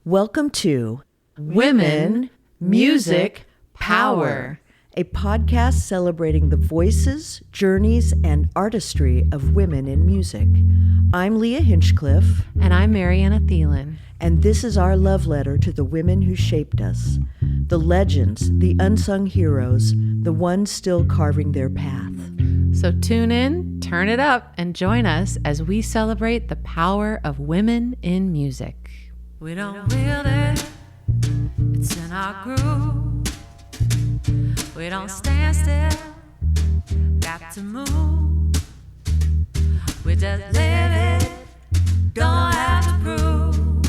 Welcome to Women, Music, Power, a podcast celebrating the voices, journeys, and artistry of women in music. I'm Leah Hinchcliffe. And I'm Mariana Thielen. And this is our love letter to the women who shaped us, the legends, the unsung heroes, the ones still carving their path. So tune in, turn it up, and join us as we celebrate the power of women in music. We don't wield it, it's in our groove. We don't stand still, got to move. We just live it, don't have to prove.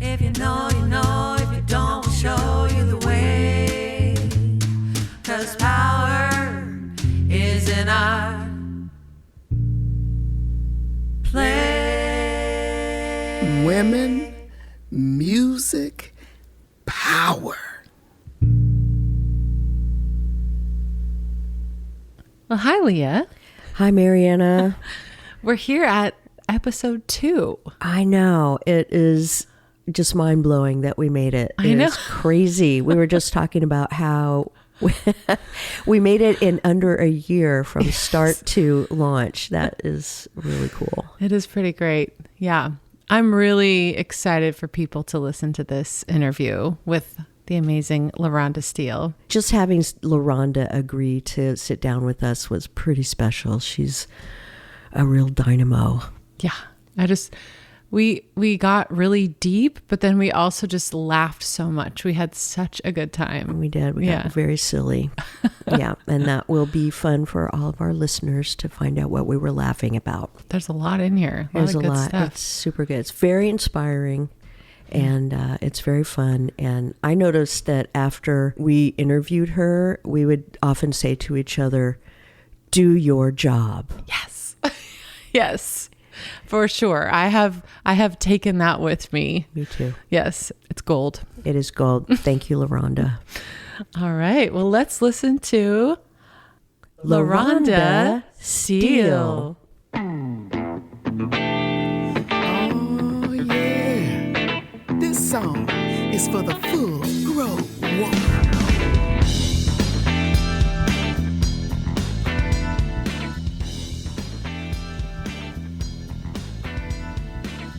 If you know, you know. If you don't, we'll show you the way. 'Cause power is in our play. Women, music, power. Well, hi, Leah. Hi, Mariana. We're here at episode 2. I know. It is just mind-blowing that we made it. I know. It's crazy. We were just talking about how we made it in under a year from start to launch. That is really cool. It is pretty great. Yeah. I'm really excited for people to listen to this interview with the amazing LaRhonda Steele. Just having LaRhonda agree to sit down with us was pretty special. She's a real dynamo. Yeah. We got really deep, but then we also just laughed so much. We had such a good time. We did. We got very silly. Yeah. And that will be fun for all of our listeners to find out what we were laughing about. There's a lot in here. There's a good lot. Stuff. It's super good. It's very inspiring and it's very fun. And I noticed that after we interviewed her, we would often say to each other, do your job. Yes. Yes. For sure. I have taken that with me. Me too. Yes. It's gold. It is gold. Thank you, LaRhonda. All right. Well, let's listen to LaRhonda Steele. Oh, yeah. This song is for the full-grown woman.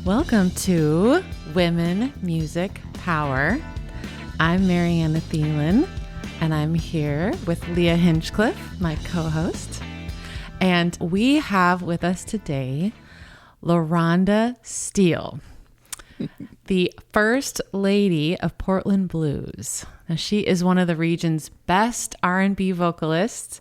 Welcome to Women, Music, Power. I'm Mariana Thielen, and I'm here with Leah Hinchcliffe, my co-host. And we have with us today LaRhonda Steele, the First Lady of Portland Blues. Now, she is one of the region's best R&B vocalists,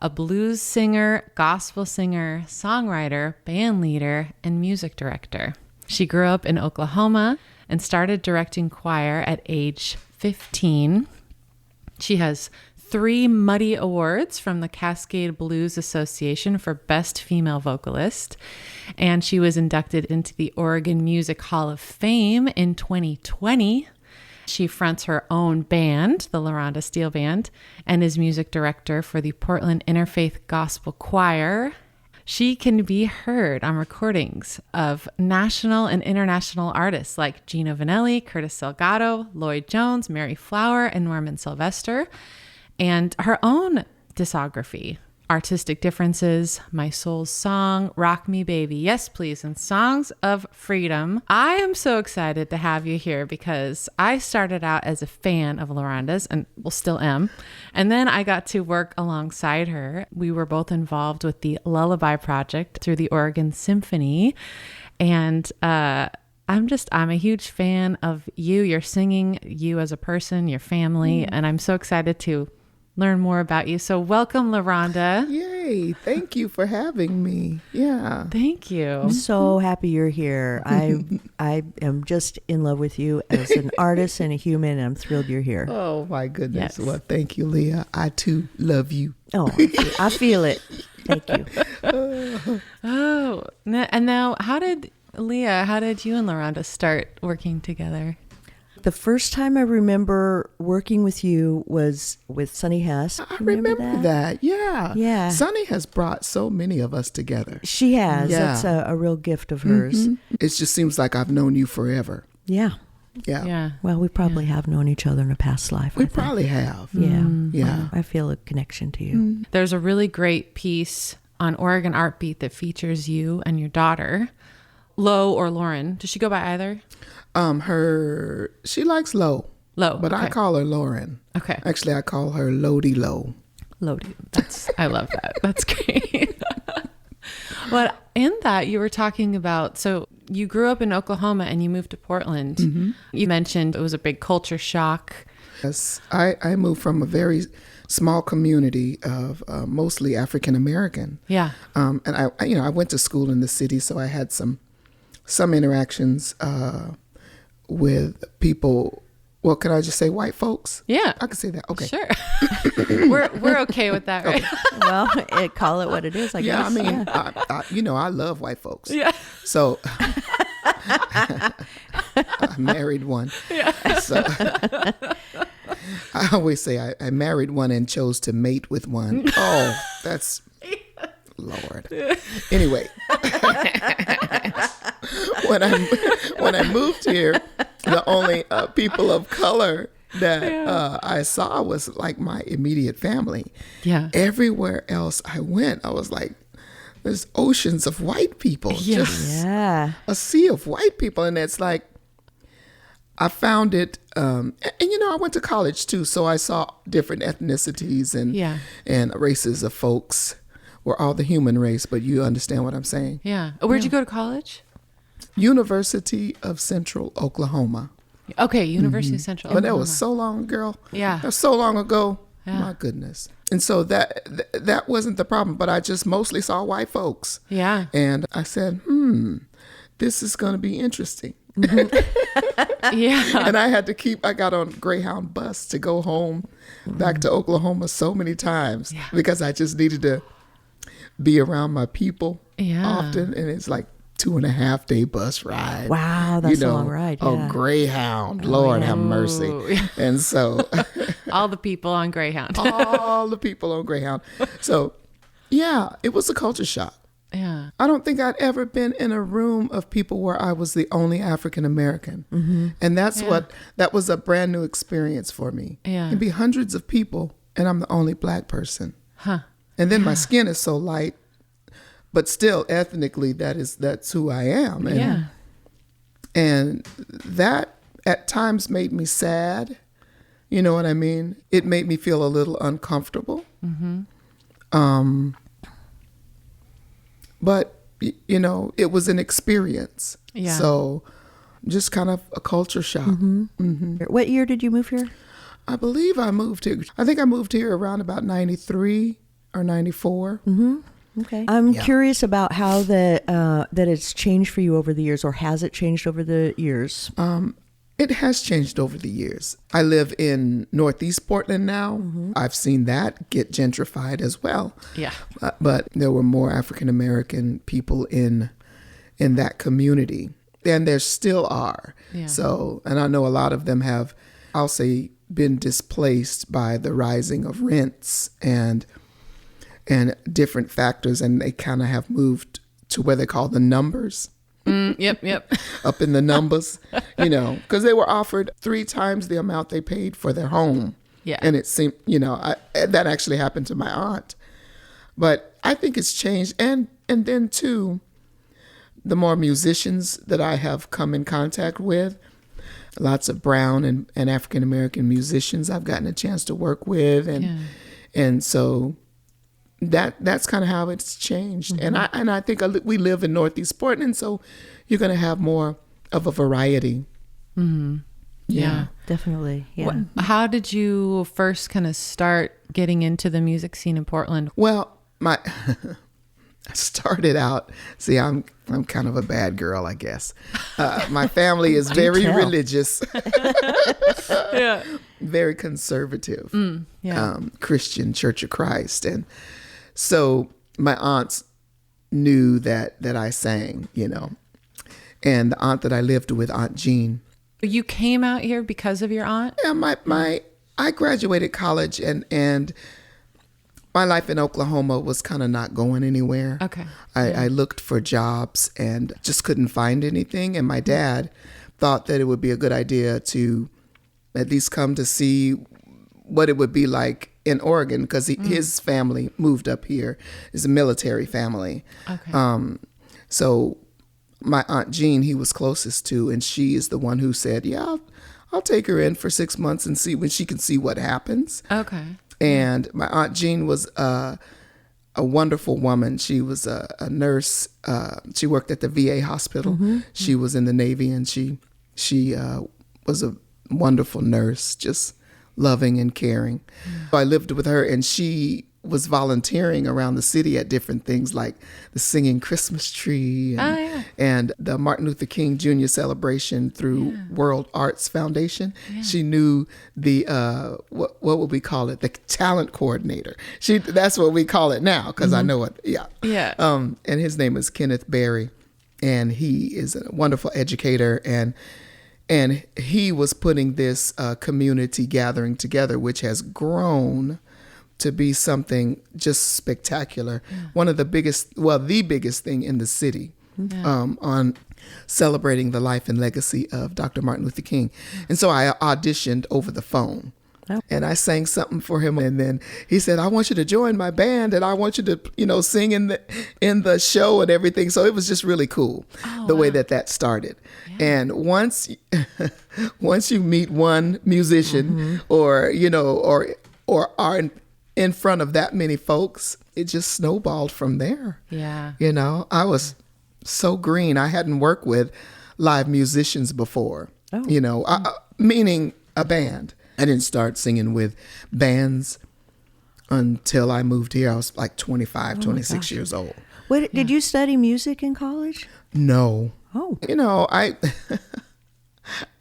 a blues singer, gospel singer, songwriter, band leader, and music director. She grew up in Oklahoma and started directing choir at age 15. She has 3 Muddy Awards from the Cascade Blues Association for Best Female Vocalist, and she was inducted into the Oregon Music Hall of Fame in 2020. She fronts her own band, the LaRhonda Steele Band, and is music director for the Portland Interfaith Gospel Choir. She can be heard on recordings of national and international artists like Gino Vanelli, Curtis Salgado, Lloyd Jones, Mary Flower, and Norman Sylvester, and her own discography, Artistic Differences, My Soul's Song, Rock Me Baby, Yes Please, and Songs of Freedom. I am so excited to have you here because I started out as a fan of LaRhonda's and still am. And then I got to work alongside her. We were both involved with the Lullaby Project through the Oregon Symphony. And I'm a huge fan of you, your singing, you as a person, your family. And I'm so excited to learn more about you. So welcome, LaRhonda. Yay. Thank you for having me. Yeah. Thank you. I'm so happy you're here. I am just in love with you as an artist and a human, and I'm thrilled you're here. Oh, my goodness. Yes. Well, thank you, Leah. I, too, love you. Oh, I feel it. Thank you. And now Leah, how did you and LaRhonda start working together? The first time I remember working with you was with Sunny Hess. I remember that. Yeah. Yeah. Sunny has brought so many of us together. She has. Yeah. That's a real gift of hers. Mm-hmm. It just seems like I've known you forever. Yeah. Yeah. Yeah. Well, we probably have known each other in a past life. We probably have. Yeah. Yeah. I feel a connection to you. There's a really great piece on Oregon Art Beat that features you and your daughter, Lo or Lauren. Does she go by either? She likes Lo. Lo. But okay. I call her Lauren. Okay. Actually, I call her Lodi Lo. Lodi. I love that. That's great. But in that, you were talking about, so you grew up in Oklahoma and you moved to Portland. Mm-hmm. You mentioned it was a big culture shock. Yes, I moved from a very small community of mostly African American. Yeah. And I went to school in the city, so I had some interactions with people. Well, can I just say white folks? Yeah. I can say that. Okay. Sure. we're okay with that, right? Well, call it what it is, I guess. Yeah, I mean, I love white folks. Yeah. So I married one. Yeah. So I always say I married one and chose to mate with one. Oh, that's Lord. Anyway, when I moved here, the only people of color that I saw was like my immediate family. Yeah. Everywhere else I went, I was like, there's oceans of white people. Yeah. Just Yeah. a sea of white people. And it's like, I found it, and I went to college too, so I saw different ethnicities and races of folks. We're all the human race, but you understand what I'm saying. Yeah. Where'd you go to college? University of Central Oklahoma. Okay, University of Central But Oklahoma. that was so long, girl. Yeah. That was so long ago. Yeah. My goodness. And so that wasn't the problem, but I just mostly saw white folks. Yeah. And I said, this is going to be interesting. Yeah. And I got on Greyhound bus to go home back to Oklahoma so many times because I just needed to be around my people often. And it's like 2.5 day bus ride. Wow, that's a long ride. Yeah. Oh, Greyhound. Lord have mercy. And so all the people on Greyhound. all the people on Greyhound. So yeah, it was a culture shock. Yeah. I don't think I'd ever been in a room of people where I was the only African American. And that was a brand new experience for me. Yeah. It can be hundreds of people and I'm the only black person. Huh. And then my skin is so light, but still ethnically that's who I am. And, and that at times made me sad. You know what I mean? It made me feel a little uncomfortable. But, it was an experience. Yeah. So just kind of a culture shock. What year did you move here? I believe I moved here. I think I moved here around about 93 or 94. Okay. I'm curious about how that it's changed for you over the years, or has it changed over the years? It has changed over the years. I live in Northeast Portland now. I've seen that get gentrified as well. Yeah. But there were more African American people in that community, and there still are. Yeah. So, and I know a lot of them have, I'll say, been displaced by the rising of rents and different factors, and they kind of have moved to where they call the numbers. Yep. Up in the numbers, because they were offered 3 times the amount they paid for their home. Yeah. And it seemed, that actually happened to my aunt. But I think it's changed. And then too, the more musicians that I have come in contact with, lots of brown and African-American musicians I've gotten a chance to work with. And so that's kind of how it's changed. And I think we live in Northeast Portland, so you're going to have more of a variety. Yeah. Definitely. Yeah. How did you first kind of start getting into the music scene in Portland? Well, I started out, see, I'm kind of a bad girl, I guess. My family is very religious, very conservative, Christian Church of Christ. And so my aunts knew that I sang, and the aunt that I lived with, Aunt Jean. You came out here because of your aunt? Yeah, I graduated college and my life in Oklahoma was kind of not going anywhere. Okay. I looked for jobs and just couldn't find anything. And my dad thought that it would be a good idea to at least come to see what it would be like in Oregon, because his family moved up here. It's a military family. Okay. So my Aunt Jean, he was closest to, and she is the one who said, yeah, I'll take her in for 6 months and see when she can see what happens. Okay. And my Aunt Jean was a wonderful woman. She was a nurse. She worked at the VA hospital. She was in the Navy, and she was a wonderful nurse, just loving and caring. So I lived with her, and she was volunteering around the city at different things like the Singing Christmas Tree and the Martin Luther King Jr. celebration through World Arts Foundation. She knew the, what would we call it? The talent coordinator. That's what we call it now, because I know it. Yeah. Yeah. And his name is Kenneth Berry, and he is a wonderful educator, and he was putting this community gathering together, which has grown to be something just spectacular. One of the biggest, the biggest thing in the city on celebrating the life and legacy of Dr. Martin Luther King. And so I auditioned over the phone. And I sang something for him, and then he said, I want you to join my band, and I want you to, sing in the show and everything. So it was just really cool way that started. Yeah. And once you meet one musician or are in front of that many folks, it just snowballed from there. Yeah. I was so green. I hadn't worked with live musicians before, meaning a band. I didn't start singing with bands until I moved here. I was like 25, 26 years old. Did you study music in college? No. Oh. I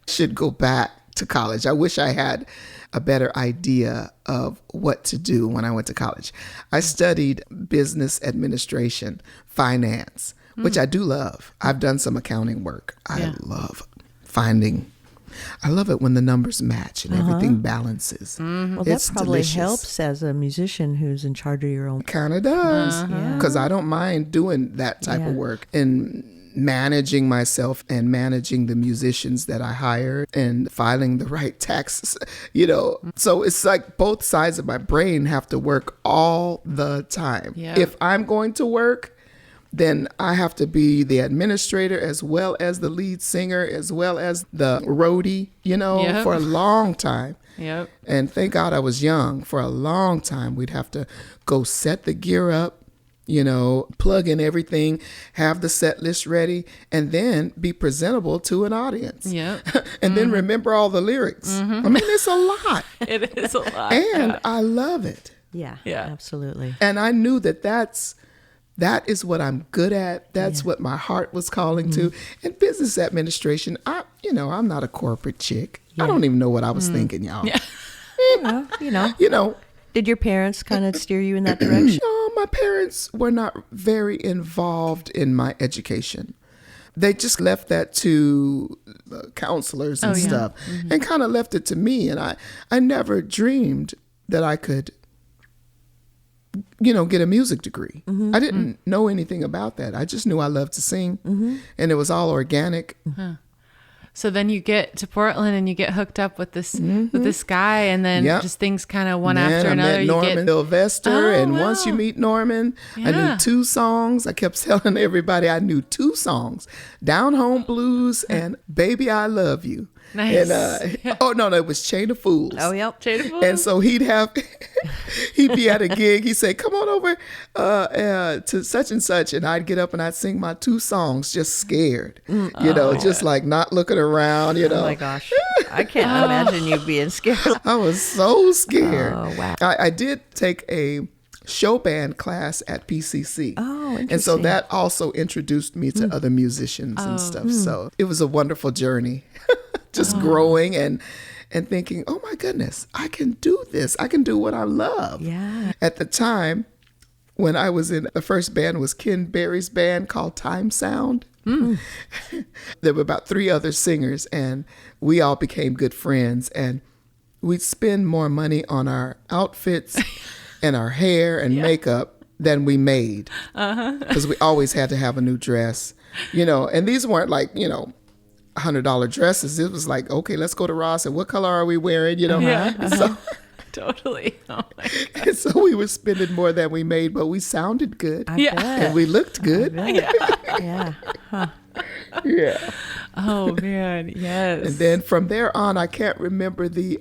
should go back to college. I wish I had a better idea of what to do when I went to college. I studied business administration, finance, which I do love. I've done some accounting work. I love it when the numbers match and everything balances. Well, It's that probably delicious. helps as a musician who's in charge of your own. Kind of does, because I don't mind doing that type of work and managing myself and managing the musicians that I hire and filing the right taxes, So it's like both sides of my brain have to work all the time. Yeah. If I'm going to work, then I have to be the administrator as well as the lead singer, as well as the roadie, for a long time. Yep. And thank God I was young. For a long time, we'd have to go set the gear up, plug in everything, have the set list ready, and then be presentable to an audience. Yep. And then remember all the lyrics. I mean, it's a lot. It is a lot. And I love it. Yeah, Yeah. absolutely. And I knew that is what I'm good at. That's what my heart was calling to. And business administration, I'm not a corporate chick. I don't even know what I was thinking, y'all. Well, did your parents kind of steer you in that direction? No, my parents were not very involved in my education. They just left that to counselors and stuff and kind of left it to me. And I never dreamed that I could get a music degree. I didn't know anything about that. I just knew I loved to sing, and it was all organic. So then you get to Portland and you get hooked up with this guy, and then just things kind of one after another. I met Norman Sylvester, and once you meet Norman, I knew 2 songs. I kept telling everybody I knew 2 songs: "Down Home Blues" and "Baby I Love You." Nice. And oh no, it was "Chain of Fools." Oh, yep. Chain of Fools. And so he'd be at a gig. He'd say, "Come on over to such and such," and I'd get up and I'd sing my 2 songs, just scared, just like not looking around. Oh my gosh, I can't imagine you being scared. I was so scared. Oh wow. I did take a show band class at PCC. Oh, interesting. And so that also introduced me to other musicians and stuff. So it was a wonderful journey, just growing and thinking, oh my goodness, I can do this. I can do what I love. Yeah. At the time when I was in, the first band was Ken Berry's band called Time Sound. There were about 3 other singers, and we all became good friends, and we'd spend more money on our outfits and our hair and makeup than we made, because we always had to have a new dress, and these weren't like $100 dresses. It was like, okay, let's go to Ross and what color are we wearing? Yeah. So, Totally. Oh my God. and so we were spending more than we made, but we sounded good. Yeah. And we looked good. Yeah. Huh. Yeah. Oh man. Yes. And then from there on, I can't remember the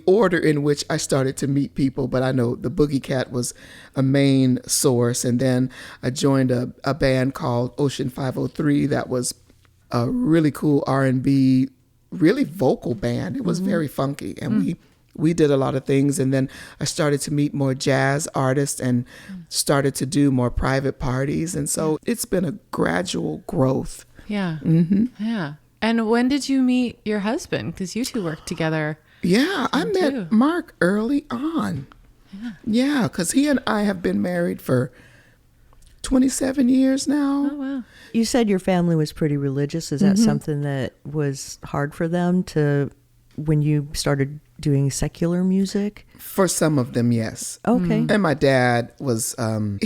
order in which I started to meet people, but I know the Boogie Cat was a main source. And then I joined a band called Ocean 503 that was a really cool R&B, really vocal band. It was very funky. And we did a lot of things. And then I started to meet more jazz artists and started to do more private parties. And so it's been a gradual growth. Yeah. Yeah. And when did you meet your husband? Because you two worked together. Yeah, I met Mark early on. Yeah, because he and I have been married for 27 years now. Oh, wow. You said your family was pretty religious. Is that something that was hard for them when you started doing secular music? For some of them, yes. Okay. And my dad was, my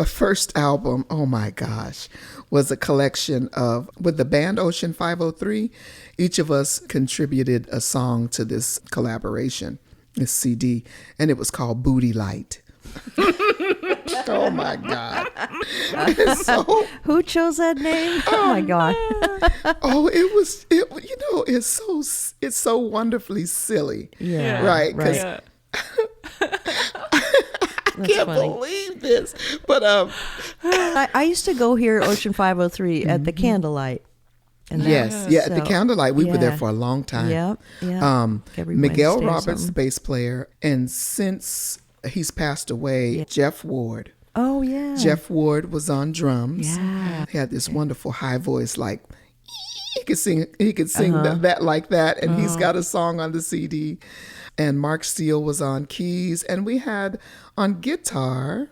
first album, oh my gosh, was a collection of, with the band Ocean 503, each of us contributed a song to this collaboration, this CD, and it was called Booty Light. Oh my God. So, who chose that name? Oh my God. it's so wonderfully silly. Yeah. Right. Yeah. I can't believe this. But I used to go here, Ocean 503, at the Candlelight. And yes, at the Candlelight, we were there for a long time. Yeah. Every Miguel Wednesday or Roberts, something. bass player, and since he's passed away, Jeff Ward. Oh, yeah. Jeff Ward was on drums. Yeah. He had this wonderful high voice, like he could sing that like that, and he's got a song on the CD. And Mark Steele was on keys, and we had on guitar,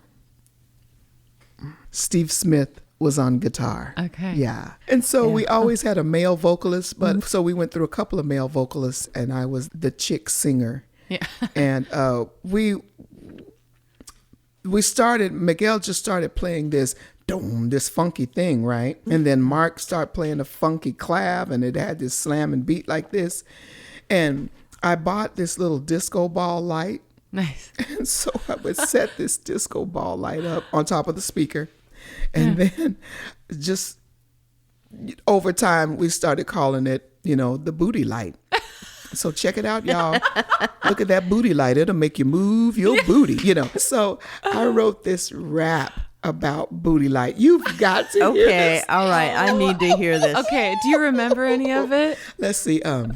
Steve Smith was on guitar. Okay. Yeah. And so we always had a male vocalist, but so we went through a couple of male vocalists, and I was the chick singer. Yeah. And Miguel just started playing this funky thing, right? And then Mark started playing a funky clav, and it had this slamming beat like this. And I bought this little disco ball light. Nice. And so I would set this disco ball light up on top of the speaker. And then just over time, we started calling it, the booty light. So check it out, y'all. Look at that booty light. It'll make you move your booty, So I wrote this rap about booty light. You've got to hear this. All right. I need to hear this. Okay. Do you remember any of it? Let's see. I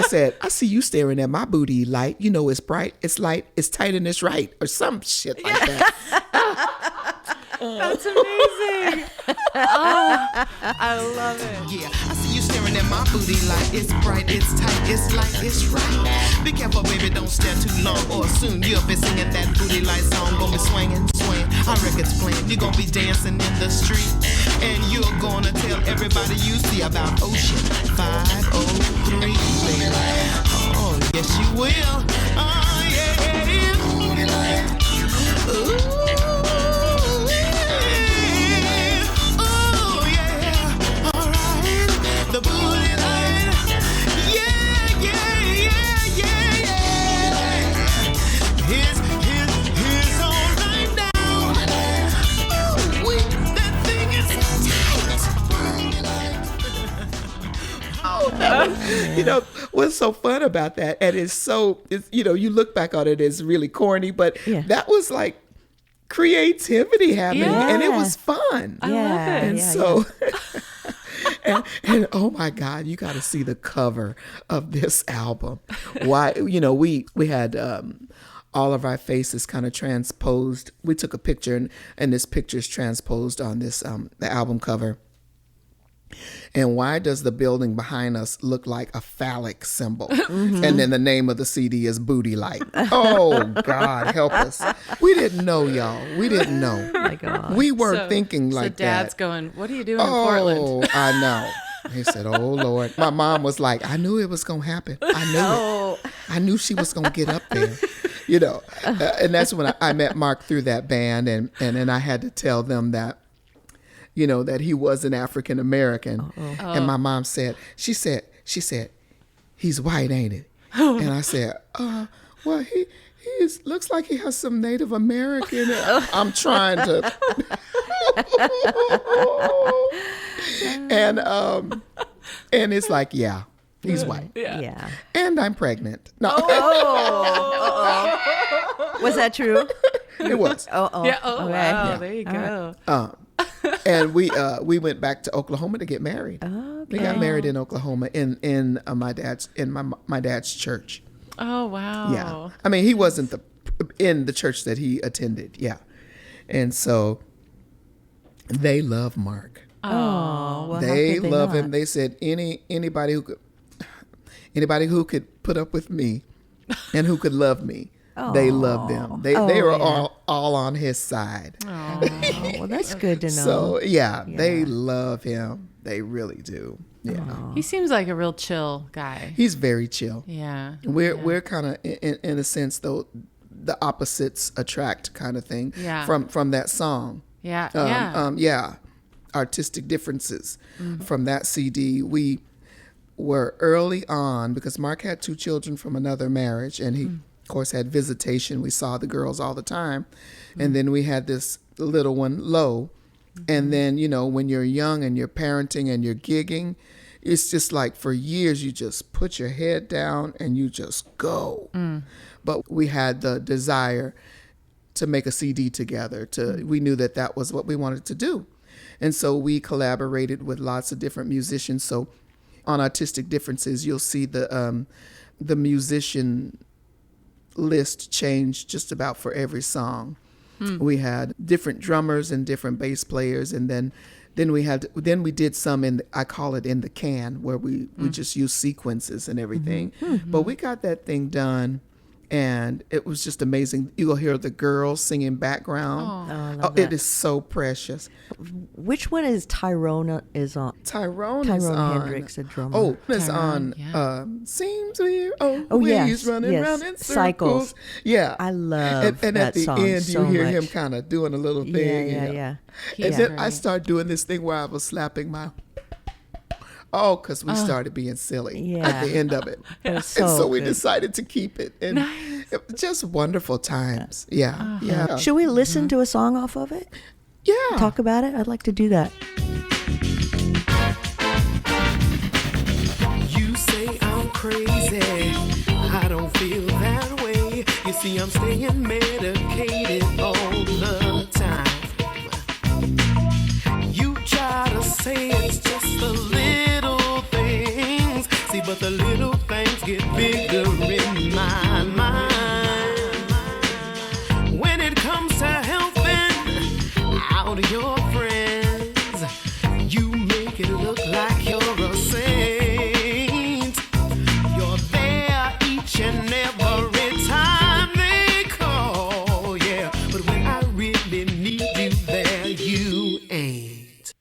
said, I see you staring at my booty light. It's bright, it's light, it's tight, and it's right. Or some shit like that. That's amazing. I love it. Yeah, I see you staring at my booty light. It's bright, it's tight, it's light, it's right. Be careful, baby, don't stare too long, or soon you'll be singing that booty light song. Gonna be swinging. Our record's playing. You're gonna be dancing in the street, and you're gonna tell everybody you see about Ocean 503, baby. Oh, yes, you will. Oh, yeah. Ooh. The booty line, yeah. Here's all right now. Ooh, that thing is tight. Oh, that was, what's so fun about that? And you look back on it, it's really corny, but that was like creativity happening, and it was fun. I love it. And so. And oh my God, you got to see the cover of this album. Why, we had all of our faces kind of transposed. We took a picture, and this picture's transposed on this the album cover. And why does the building behind us look like a phallic symbol? Mm-hmm. And then the name of the CD is Booty Light. Oh, God, help us. We didn't know, y'all. We didn't know. Oh my God. We weren't thinking like so Dad's that. going, what are you doing in Portland? Oh, I know. He said, oh, Lord. My mom was like, I knew it was going to happen. I knew it. I knew she was going to get up there. And that's when I met Mark through that band. And then I had to tell them that that he was an African American. And my mom said, she said, he's white, ain't it? And I said, well, he looks like he has some Native American. I'm trying to. And it's like, yeah, he's white. Yeah. And I'm pregnant. No. Was that true? It was. Yeah. Oh, Okay. wow. Yeah. There you go. And we went back to Oklahoma to get married. Okay. We got married in Oklahoma in my dad's church. Oh, wow. Yeah. I mean, he wasn't in the church that he attended. Yeah. And so they love Mark. Oh, well, They how could love not? him. They said anybody who could put up with me and who could love me, they love them. They were all on his side. Oh, well, that's good to know. So they love him. They really do. Yeah. He seems like a real chill guy. He's very chill. Yeah. We're kind of in a sense though, the opposites attract kind of thing. Yeah. From that song. Yeah. Artistic differences. From that CD, we were early on, because Mark had 2 children from another marriage, and he of course had visitation. We saw the girls all the time. And then we had this little one, Lo. And then, when you're young and you're parenting and you're gigging, it's just like for years you just put your head down and you just go. But we had the desire to make a CD together. We knew that was what we wanted to do. And so we collaborated with lots of different musicians. So on Artistic Differences, you'll see the musician list change just about for every song. We had different drummers and different bass players, and then we did some I call it in the can, where we just use sequences and everything. But we got that thing done, and it was just amazing. You'll hear the girls singing background. I love that. It is so precious. Which one is Tyrone is on? Tyrone is on. Hendricks, a drummer. Oh, it's Tyrone, on. Seems weird. Oh, yes, he's running yes. around in Cycles. circles. Yeah, I love and that at the song end, so you hear much. him kind of doing a little thing. Yeah. And Yeah. then I started doing this thing where I was slapping my. Oh, because we started being silly at the end of it. It was And so so we good. decided to keep it. And it was just wonderful times. Yeah. Yeah. Should we listen to a song off of it? Yeah. Talk about it? I'd like to do that. You say I'm crazy. I don't feel that way. You see, I'm staying medicated all the time. You try to say it's just the little things. See, but the little things get bigger in my mind. When it comes to helping out your friends, you make it look like you're a saint. You're there each and every time they call, yeah. But when I really need you there, you ain't.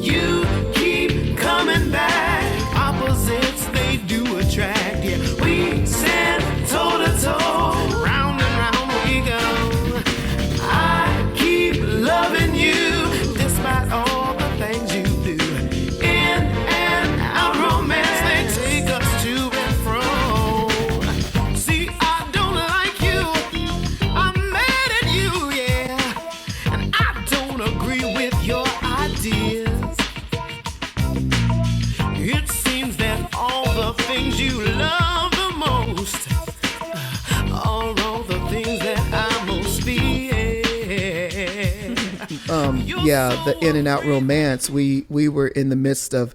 You keep coming back. Opposites, they do attract, yeah. We stand toe to toe, round and round we go. I keep loving you despite all the things you do. In and out romance, they take us to and fro. See, I don't like you, I'm mad at you, yeah. And I don't agree with your ideas. It seems that all the things you love the most are all the things that I most fear. The in and out romance, we were in the midst of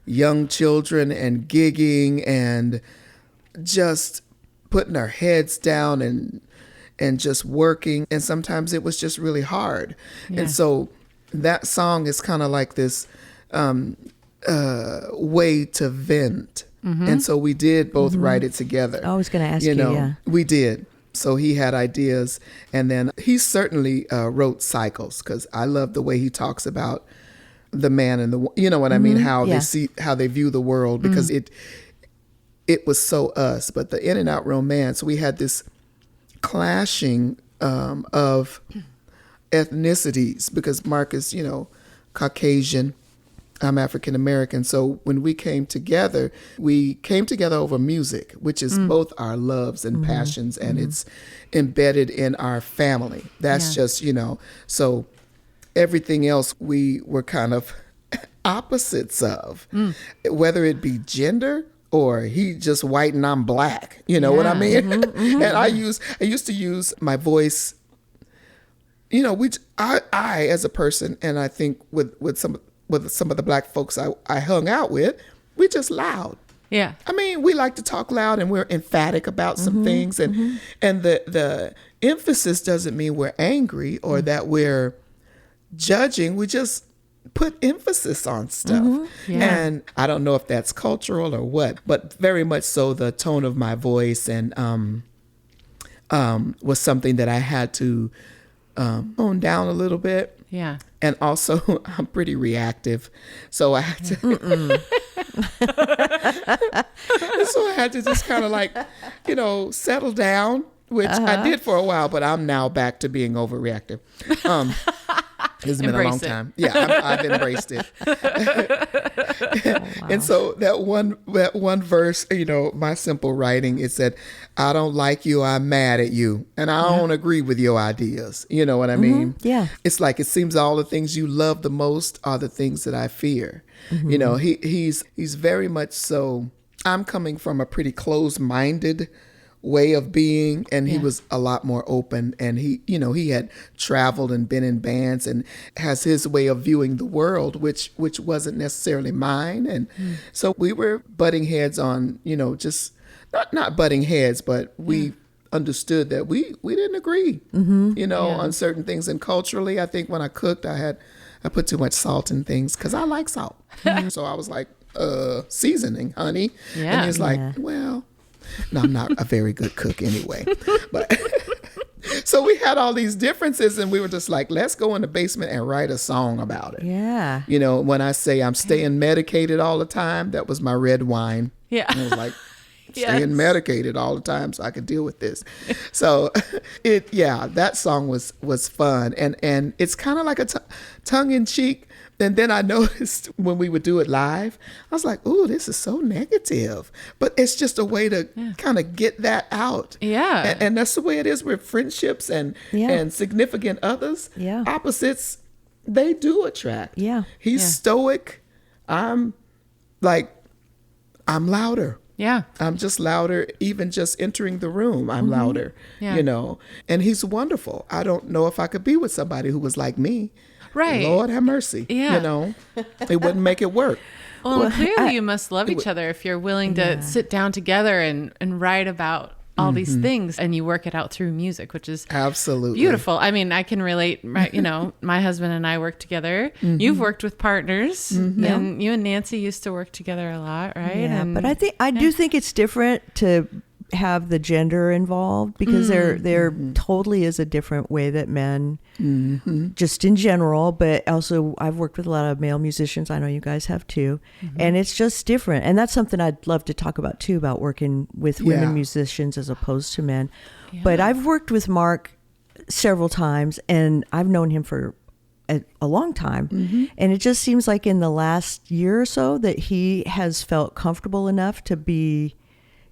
young children and gigging and just putting our heads down and just working, and sometimes it was just really hard. And so that song is kind of like this way to vent. And so we did both write it together. I was going to ask you, yeah. We did. So he had ideas, and then he certainly wrote cycles, because I love the way he talks about the man and the, you know what I mean, how they view the world, because it was so us. But the in and out romance, we had this clashing of ethnicities, because Mark is, Caucasian. I'm African American. So when we came together over music, which is both our loves and passions, and it's embedded in our family. That's just, so everything else we were kind of opposites of, whether it be gender or he just white and I'm black. You know what I mean? And I used to use my voice, I as a person, and I think with some of the black folks I hung out with, we just loud. Yeah. I mean, we like to talk loud and we're emphatic about some things, and the emphasis doesn't mean we're angry or that we're judging. We just put emphasis on stuff. And I don't know if that's cultural or what, but very much so the tone of my voice and was something that I had to tone down a little bit. Yeah. And also, I'm pretty reactive, so I had to. So I had to just kind of settle down, which I did for a while, but I'm now back to being overreactive. It's been a long time. Yeah, I've embraced it. And so that one verse, my simple writing, it said, "I don't like you, I'm mad at you, and I don't agree with your ideas." You know what I mean? Yeah. It's like, it seems all the things you love the most are the things that I fear. He's very much so. I'm coming from a pretty closed-minded way of being, and he was a lot more open, and he had traveled and been in bands and has his way of viewing the world, which wasn't necessarily mine. And so we were butting heads on, just not butting heads, but we understood that we didn't agree, on certain things. And culturally, I think when I cooked, I put too much salt in things because I like salt. So I was like, seasoning, honey. And he's like, well, no, I'm not a very good cook anyway. But so we had all these differences, and we were just like, let's go in the basement and write a song about it. Yeah. When I say I'm staying medicated all the time, that was my red wine. Yeah. And I was like, staying medicated all the time so I could deal with this. So that song was fun. And it's kind of like a tongue in cheek. And then I noticed when we would do it live, I was like, ooh, this is so negative. But it's just a way to kind of get that out. Yeah. And that's the way it is with friendships and significant others. Yeah. Opposites, they do attract. Yeah. He's stoic. I'm louder. Yeah. I'm just louder. Even just entering the room, I'm louder, and he's wonderful. I don't know if I could be with somebody who was like me. Right. Lord have mercy. Yeah. It wouldn't make it work. Well, clearly you must love each other if you're willing to sit down together and write about all these things, and you work it out through music, which is absolutely beautiful. I mean, I can relate, right? My husband and I work together. You've worked with partners, and you and Nancy used to work together a lot, right? Yeah, but I do think it's different to have the gender involved, because there totally is a different way that men, just in general, but also I've worked with a lot of male musicians. I know you guys have too. And it's just different. And that's something I'd love to talk about too, about working with women musicians as opposed to men. Yeah. But I've worked with Mark several times, and I've known him for a long time. And it just seems like in the last year or so that he has felt comfortable enough to be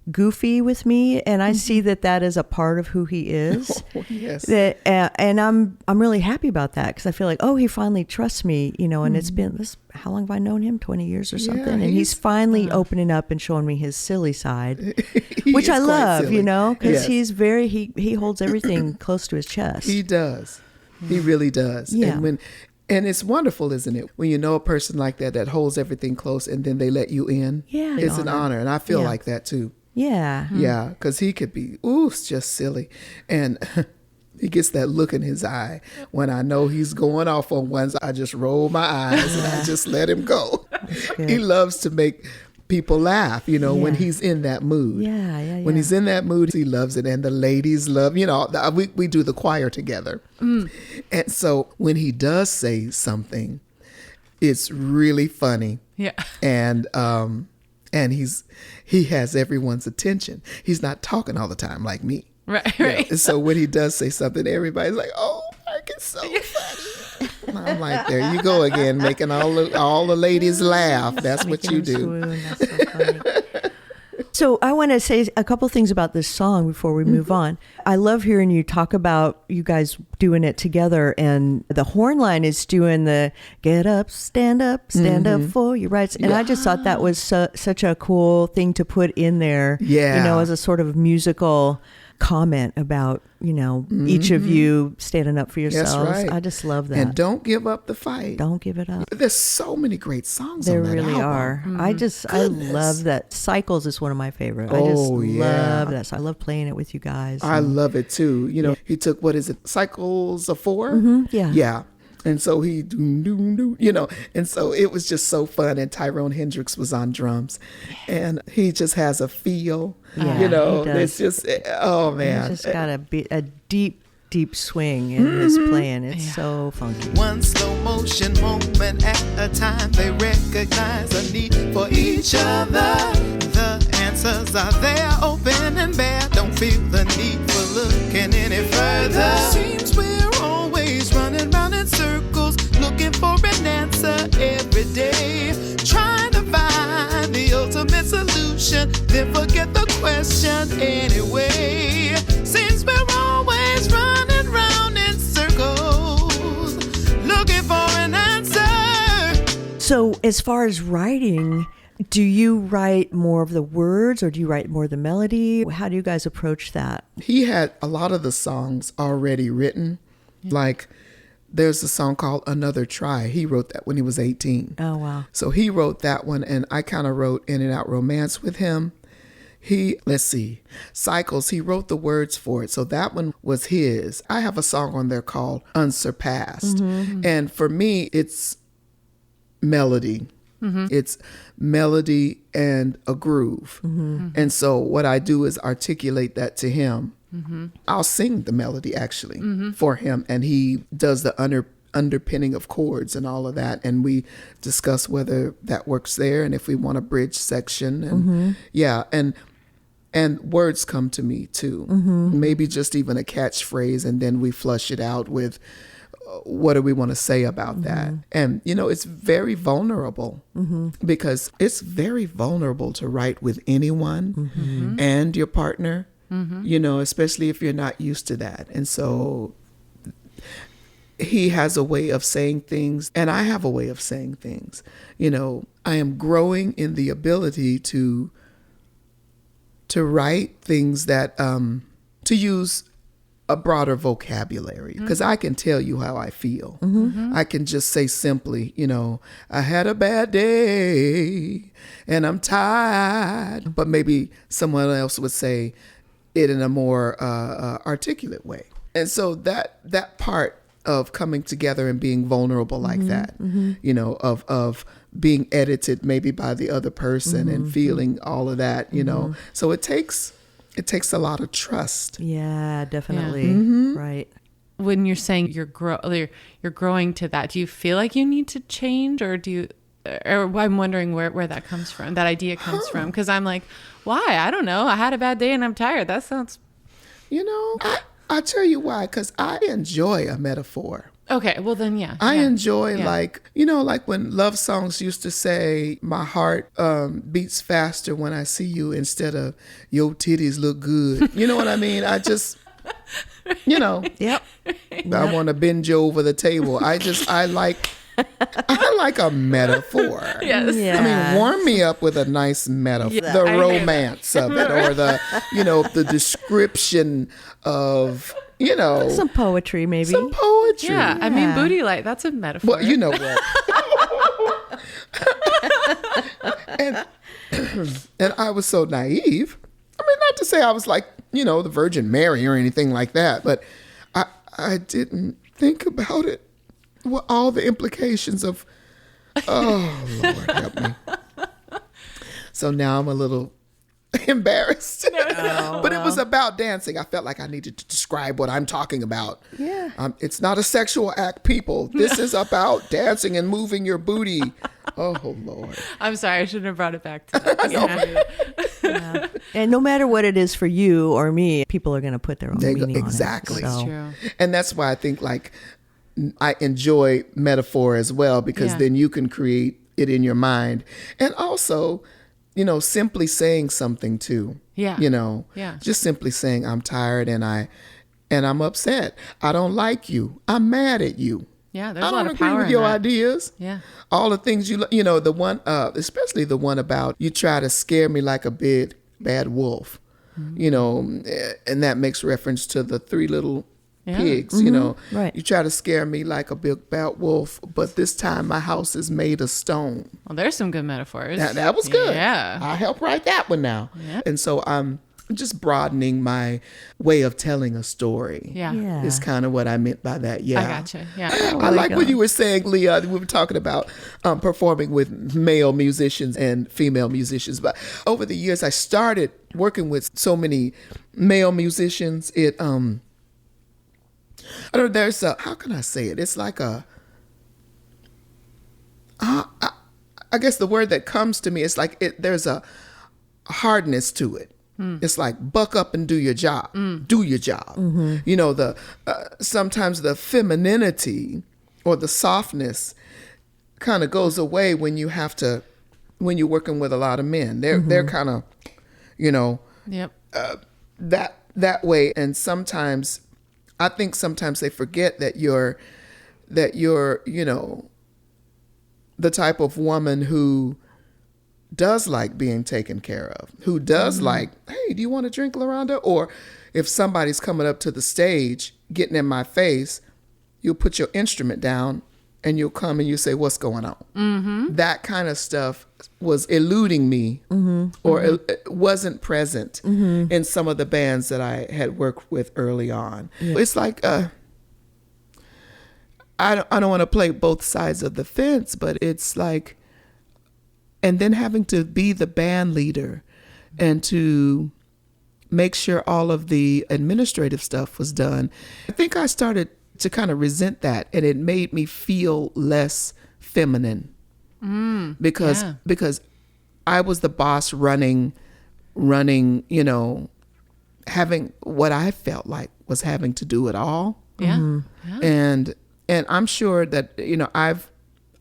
goofy with me, and I see that is a part of who he is. Oh, yes. And I'm really happy about that, because I feel like, he finally trusts me, and it's been how long have I known him? 20 years or something. And he's finally opening up and showing me his silly side, which I love, because he's very, he holds everything close to his chest. He does. He really does. Yeah. And it's wonderful, isn't it? When you know a person like that holds everything close, and then they let you in. Yeah. It's an honor. And I feel like that too. Yeah. Yeah, because he could be, it's just silly. And he gets that look in his eye when I know he's going off on ones. I just roll my eyes and I just let him go. He loves to make people laugh, when he's in that mood. Yeah. When he's in that mood, he loves it. And the ladies love, we do the choir together. And so when he does say something, it's really funny. Yeah. And he has everyone's attention. He's not talking all the time like me. Right. So when he does say something, everybody's like, oh my think it's so funny. And I'm like, there you go again, making all the ladies laugh. That's what you do. Swoon. That's so funny. So I want to say a couple things about this song before we move on. I love hearing you talk about you guys doing it together, and the horn line is doing the get up, stand up for your rights. And I just thought that was such a cool thing to put in there, as a sort of musical comment about, each of you standing up for yourselves. That's right. I just love that. And don't give up the fight. Don't give it up. There's so many great songs There on that really album. are. I love that. Cycles is one of my favorite. I just love that. So I love playing it with you guys. I love it too. He took, Cycles of 4? Yeah. Yeah. And so he, and so it was just so fun. And Tyrone Hendricks was on drums, and he just has a feel, he does. It's just, oh man. He's just got a deep swing in his playing. It's so funky. One slow motion moment at a time, they recognize a need for each other. The answers are there, open and bare. Don't feel the need for looking any further. Seems we're always running round in circles, looking for an answer every day. Trying to find the ultimate solution, then forget the question anyway. Seems we're always running round in circles, looking for an answer. So as far as writing, do you write more of the words or do you write more of the melody? How do you guys approach that? He had a lot of the songs already written. Like there's a song called Another Try. He wrote that when he was 18. Oh, wow. So he wrote that one, and I kind of wrote In and Out Romance with him. Cycles, he wrote the words for it. So that one was his. I have a song on there called Unsurpassed. And for me, it's melody. It's melody and a groove. And so what I do is articulate that to him. I'll sing the melody actually for him, and he does the underpinning of chords and all of that, and we discuss whether that works there and if we want a bridge section, and and words come to me too. Maybe just even a catchphrase, and then we flush it out with what do we want to say about that. And it's very vulnerable, because it's very vulnerable to write with anyone and your partner, especially if you're not used to that. And so he has a way of saying things, and I have a way of saying things. I am growing in the ability to write things that to use a broader vocabulary, because I can tell you how I feel. I can just say simply, I had a bad day and I'm tired, but maybe someone else would say it in a more articulate way. And so that part of coming together and being vulnerable like that, of being edited maybe by the other person and feeling all of that, so it takes a lot of trust. Yeah, definitely. Right. When you're saying you're growing to that, do you feel like you need to change, or I'm wondering where that comes from, that idea comes from? Because I'm like, why? I don't know. I had a bad day and I'm tired. That sounds... I'll tell you why, because I enjoy a metaphor. Okay, well then, yeah. I enjoy like when love songs used to say, my heart beats faster when I see you, instead of your titties look good. You know what I mean? I just, Yep. I want to bend you over the table. I like a metaphor. Yes. Yeah. I mean, warm me up with a nice metaphor. Yeah, the I hear romance of it, or the, the description of, Some poetry, maybe. some poetry. Yeah, I mean, booty light, that's a metaphor. Well, you know what? and I was so naive. I mean, not to say I was like, the Virgin Mary or anything like that, but I didn't think about it. Well, all the implications of, oh, Lord help me. So now I'm a little embarrassed. But it was about dancing. I felt like I needed to describe what I'm talking about. Yeah. It's not a sexual act, people. This is about dancing and moving your booty. Oh, Lord. I'm sorry, I shouldn't have brought it back to that. Yeah. And no matter what it is for you or me, people are going to put their own meaning Exactly. on it. That's true. And that's why I think, like, I enjoy metaphor as well, because then you can create it in your mind. And also, simply saying something too. Yeah. Just simply saying, I'm tired and I'm upset. I don't like you. I'm mad at you. Yeah, there's a I lot don't of agree power with in your that. ideas. Yeah. All the things the one, especially the one about you try to scare me like a big bad wolf, and that makes reference to the three little pigs, Right. You try to scare me like a big bad wolf, but this time my house is made of stone. Well, there's some good metaphors. That was good. Yeah. I help write that one now. Yeah. And so I'm just broadening my way of telling a story. Yeah. Is kind of what I meant by that. Yeah. I gotcha. Yeah. I like what you were saying, Leah. We were talking about performing with male musicians and female musicians. But over the years, I started working with so many male musicians. I don't know, there's how can I say it? It's like I guess the word that comes to me is like there's a hardness to it. It's like buck up and do your job. Do your job. Sometimes the femininity or the softness kind of goes away when you're working with a lot of men. They're kind of, Yep. that way. And sometimes I think sometimes they forget that you're the type of woman who does like being taken care of, who does like, hey, do you want to drink, LaRhonda? Or if somebody's coming up to the stage, getting in my face, you'll put your instrument down and you'll come and you say, what's going on? Mm-hmm. That kind of stuff was eluding me or it wasn't present in some of the bands that I had worked with early on. Yeah. It's like, I don't want to play both sides of the fence, but it's like, and then having to be the band leader and to make sure all of the administrative stuff was done. I think I started to kind of resent that, and it made me feel less feminine because I was the boss running, having what I felt like was having to do it all. Yeah. And I'm sure that,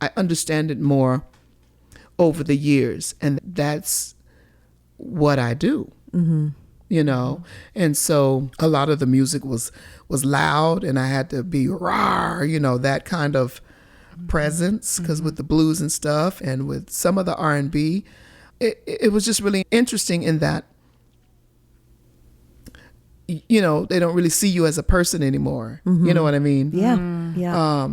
I understand it more over the years, and that's what I do. And so a lot of the music was loud, and I had to be raw, that kind of presence, because with the blues and stuff and with some of the R&B, it was just really interesting in that they don't really see you as a person anymore. You know what I mean? Yeah.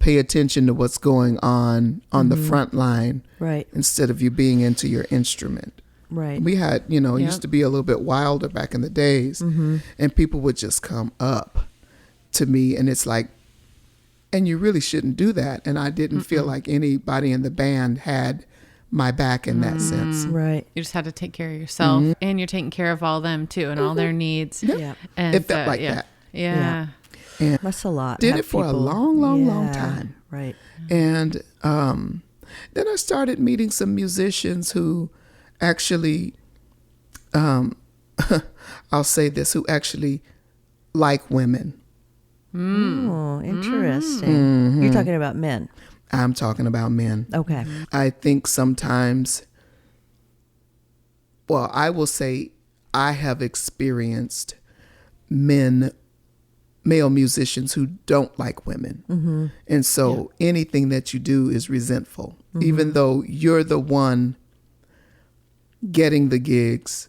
Pay attention to what's going on the front line, Right. instead of you being into your instrument. Right. We had, it used to be a little bit wilder back in the days, and people would just come up to me, and it's like, and you really shouldn't do that. And I didn't feel like anybody in the band had my back in that sense. Right. You just had to take care of yourself, and you're taking care of all them too, and all their needs. Yeah. And It felt like that. Yeah. And That's a lot. did Have it for a people- long time. Right. And then I started meeting some musicians who actually, I'll say this, who actually like women. Oh, interesting. You're talking about men. I'm talking about men. Okay. I think sometimes, well, I will say I have experienced male musicians who don't like women. And so anything that you do is resentful, even though you're the one getting the gigs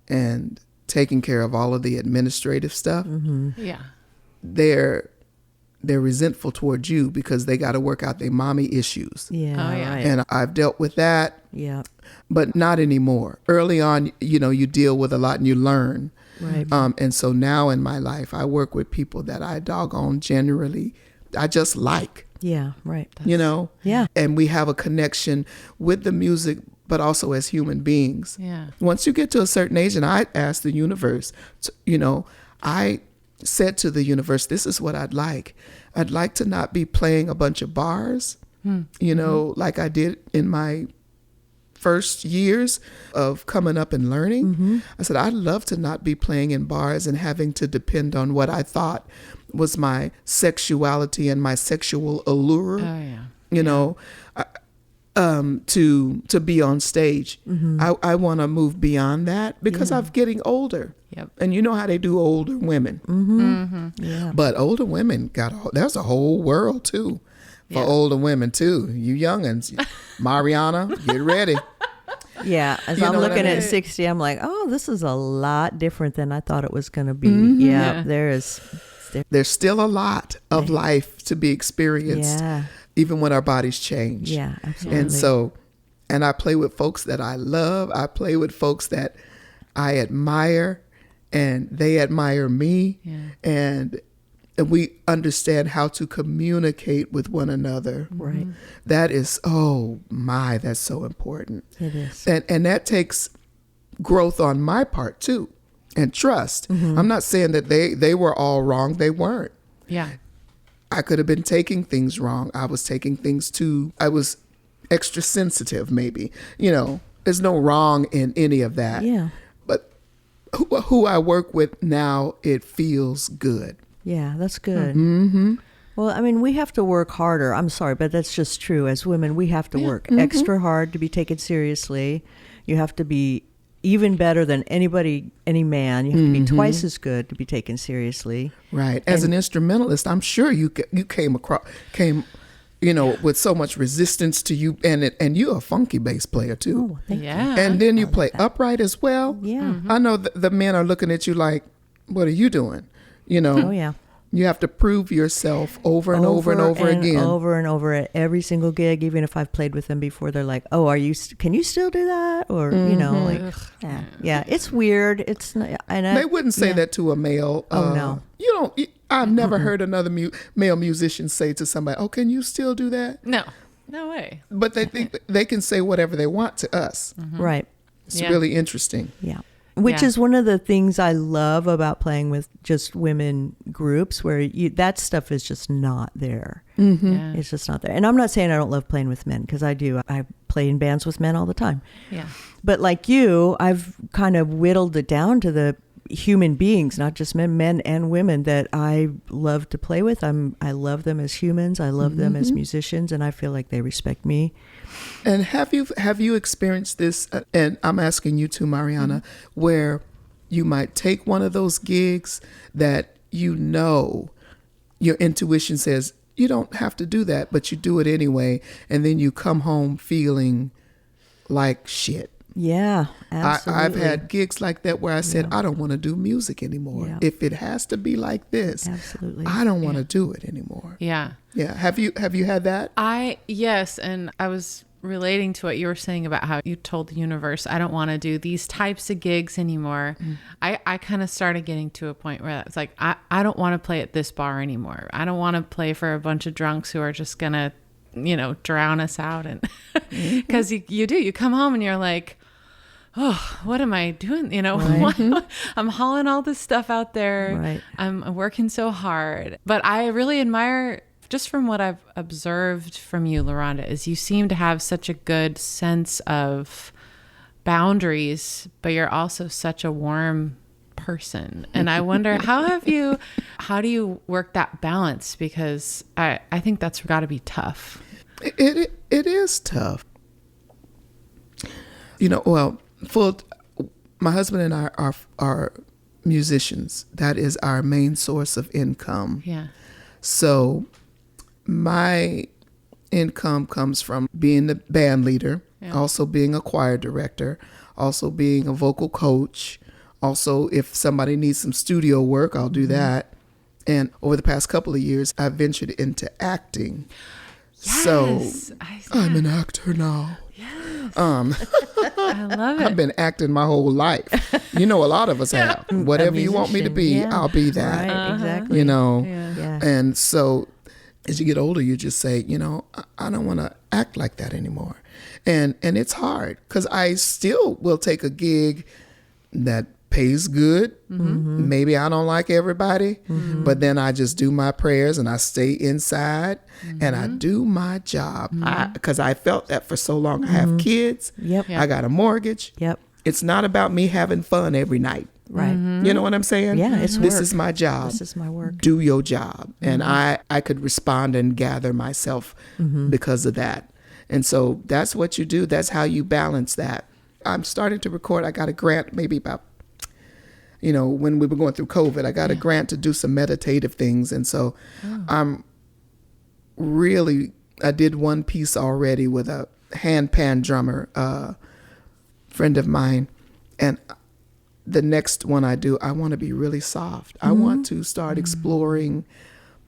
and taking care of all of the administrative stuff. Yeah. They're resentful towards you because they got to work out their mommy issues. Yeah. Oh, yeah. Right. And I've dealt with that, Yeah. but not anymore. Early on, you deal with a lot and you learn. Right. And so now in my life, I work with people that I doggone generally, I just like, Yeah. Right. Yeah. And we have a connection with the music, but also as human beings. Yeah. Once you get to a certain age, and I asked the universe, I said to the universe, this is what I'd like. I'd like to not be playing a bunch of bars, like I did in my first years of coming up and learning. I said, I'd love to not be playing in bars and having to depend on what I thought was my sexuality and my sexual allure. Oh yeah. You know, to be on stage. I want to move beyond that because I'm getting older. Yep. And you know how they do older women. Yeah. But older women there's a whole world too for older women too. You youngins, Mariana, get ready. Yeah, as You I'm know what I looking mean? at 60, I'm like, oh, this is a lot different than I thought it was going to be. Yeah, there's Still a lot of life to be experienced, Yeah. even when our bodies change. Yeah, absolutely. And so, and I play with folks that I love. I play with folks that I admire, and they admire me. Yeah. And we understand how to communicate with one another. Right. That is, oh my, that's so important. It is. And that takes growth on my part too, and trust. I'm not saying that they were all wrong. They weren't. Yeah. I could have been taking things wrong. I was taking things I was extra sensitive maybe. You know, there's no wrong in any of that. Yeah. But who I work with now, it feels good. Yeah, that's good. Mm-hmm. Well, I mean, we have to work harder. I'm sorry, but that's just true. As women, we have to work extra hard to be taken seriously. You have to be even better than any man. You have to be twice as good to be taken seriously. Right. As an instrumentalist, I'm sure you came, you know, with so much resistance to you, and you're a funky bass player too. Oh, thank you. Yeah. And then you play upright as well. Yeah. I know the men are looking at you like, what are you doing? You know. Oh, yeah. You have to prove yourself over and over and over again. Over and over at every single gig. Even if I've played with them before, they're like, "Oh, can you still do that?" Or you know, like, yeah, it's weird. It's not, and They wouldn't say that to a male. Oh, no. You don't. I've never heard another male musician say to somebody, "Oh, can you still do that?" No way. But they think they can say whatever they want to us. right. It's really interesting. Yeah. Which is one of the things I love about playing with just women groups, where that stuff is just not there. Yeah. It's just not there. And I'm not saying I don't love playing with men, because I do. I play in bands with men all the time. Yeah. But like you, I've kind of whittled it down to the human beings, not just men and women, that I love to play with. I love them as humans. I love them as musicians, and I feel like they respect me. And have you experienced this? And I'm asking you too, Mariana, where you might take one of those gigs that you know your intuition says you don't have to do that, but you do it anyway, and then you come home feeling like shit. Yeah, absolutely. I've had gigs like that where I said, I don't want to do music anymore. Yeah. If it has to be like this, Absolutely. I don't want to do it anymore. Yeah. Yeah. Have you had that? Yes, and I was relating to what you were saying about how you told the universe, I don't want to do these types of gigs anymore. I kind of started getting to a point where it's like, I don't want to play at this bar anymore. I don't want to play for a bunch of drunks who are just going to, you know, drown us out. And because you come home and you're like, oh, what am I doing? You know, I'm hauling all this stuff out there. Right. I'm working so hard. But I really admire, just from what I've observed from you, LaRhonda, is you seem to have such a good sense of boundaries, but you're also such a warm person. And I wonder, how do you work that balance? Because I think that's got to be tough. It is tough. You know, well, my husband and I are musicians. That is our main source of income. Yeah. So my income comes from being the band leader, also being a choir director, also being a vocal coach. Also, if somebody needs some studio work, I'll do that. And over the past couple of years, I've ventured into acting. Yes. So I'm an actor now. I love it. I've been acting my whole life. You know, a lot of us have. Whatever you want me to be, I'll be that. Right, exactly. You know, Yeah. and so as you get older, you just say, you know, I don't want to act like that anymore. And it's hard because I still will take a gig that pays good. Maybe I don't like everybody, but then I just do my prayers and I stay inside and I do my job because I felt that for so long. I have kids. Yep. I got a mortgage. Yep. It's not about me having fun every night. Right. You know what I'm saying? Yeah, it's This work. is my job. This is my work. Do your job. And I could respond and gather myself because of that. And so that's what you do. That's how you balance that. I'm starting to record. I got a grant maybe about, when we were going through COVID, I got a grant to do some meditative things. And so I did one piece already with a handpan drummer, friend of mine. And the next one I do, I want to be really soft. I want to start exploring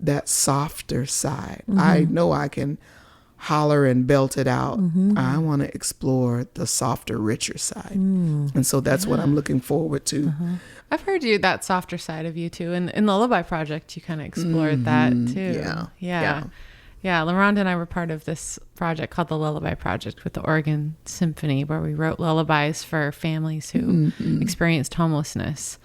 that softer side. I know I can holler and belt it out. I want to explore the softer, richer side. And so that's what I'm looking forward to. I've heard that softer side of you too. And in the Lullaby Project, you kind of explored that too. Yeah. LaRhonda and I were part of this project called the Lullaby Project with the Oregon Symphony, where we wrote lullabies for families who experienced homelessness.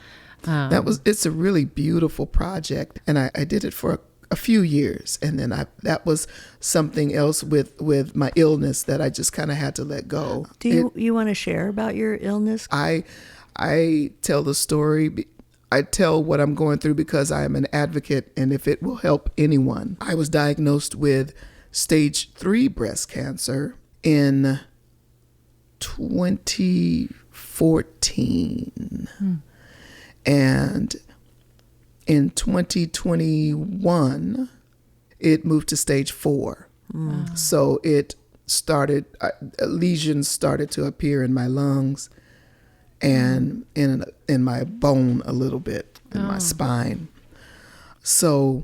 It's a really beautiful project. And I did it for a few years. And then that was something else with my illness that I just kind of had to let go. Do you want to share about your illness? I tell the story. I tell what I'm going through because I am an advocate, and if it will help anyone. I was diagnosed with stage 3 breast cancer in 2014. And in 2021, it moved to stage 4. So it started, lesions started to appear in my lungs and in my bone a little bit, in my spine. So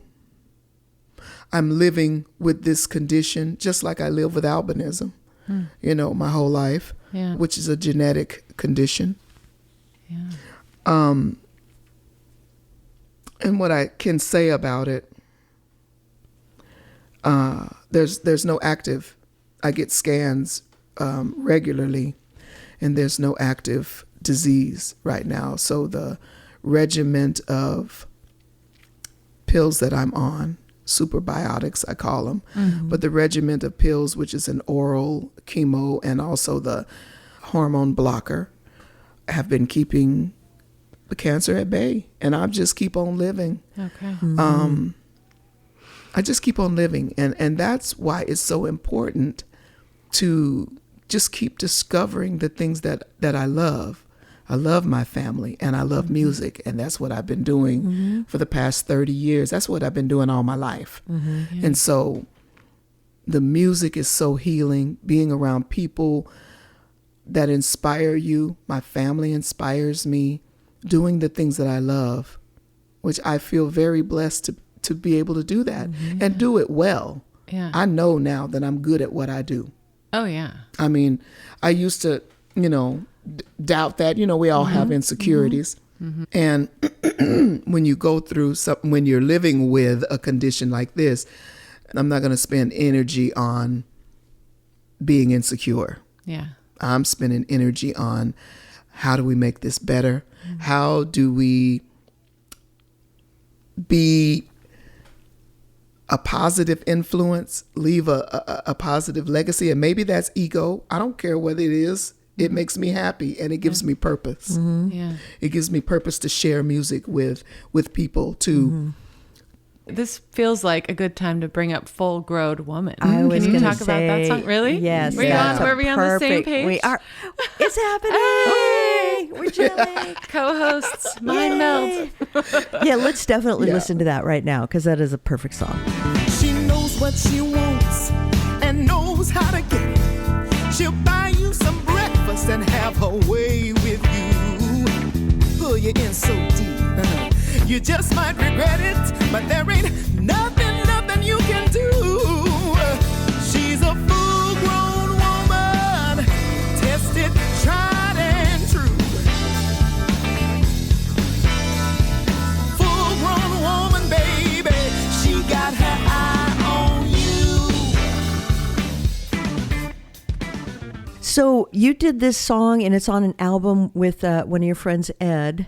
I'm living with this condition just like I live with albinism, my whole life, which is a genetic condition. And what I can say about it, there's no active, I get scans regularly, and there's no active disease right now. So the regimen of pills that I'm on, superbiotics I call them, but the regimen of pills, which is an oral chemo and also the hormone blocker, have been keeping the cancer at bay, and I just keep on living. Okay. I just keep on living, and that's why it's so important to just keep discovering the things that I love. I love my family, and I love music, and that's what I've been doing for the past 30 years. That's what I've been doing all my life. And so the music is so healing, being around people that inspire you. My family inspires me, doing the things that I love, which I feel very blessed to be able to do that and do it well. Yeah. I know now that I'm good at what I do. Oh, yeah. I mean, I used to, doubt that, we all have insecurities. And when you go through something, when you're living with a condition like this, I'm not going to spend energy on being insecure. Yeah. I'm spending energy on how do we make this better? How do we be a positive influence, leave a positive legacy? And maybe that's ego. I don't care what it is. It makes me happy, and it gives me purpose. Yeah. It gives me purpose to share music with people too. This feels like a good time to bring up Full Grown Woman. I was Can you going to talk about that say, song? Really? Yes. Were we on the same page? We are. It's happening. We're chilling. Co-hosts, mind meld. Yeah, let's definitely listen to that right now, because that is a perfect song. She knows what she wants and knows how to get it. She'll buy you some breakfast and have her way with you. Pull you in so deep, you just might regret it, but there ain't nothing you can do. She's a full-grown woman, tested, tried and true. Full-grown woman, baby, she got her eye on you. So you did this song, and it's on an album with one of your friends, Ed.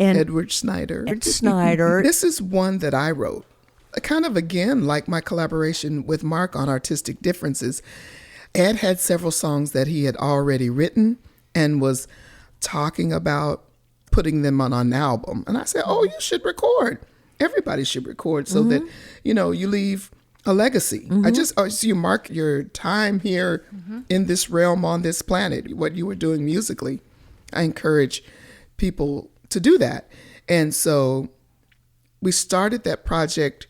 And Edward Snyder. This is one that I wrote. Kind of, again, like my collaboration with Mark on Artistic Differences. Ed had several songs that he had already written and was talking about putting them on an album. And I said, oh, you should record. Everybody should record so that, you know, you leave a legacy. So you mark your time here in this realm on this planet, what you were doing musically. I encourage people to do that. And so we started that project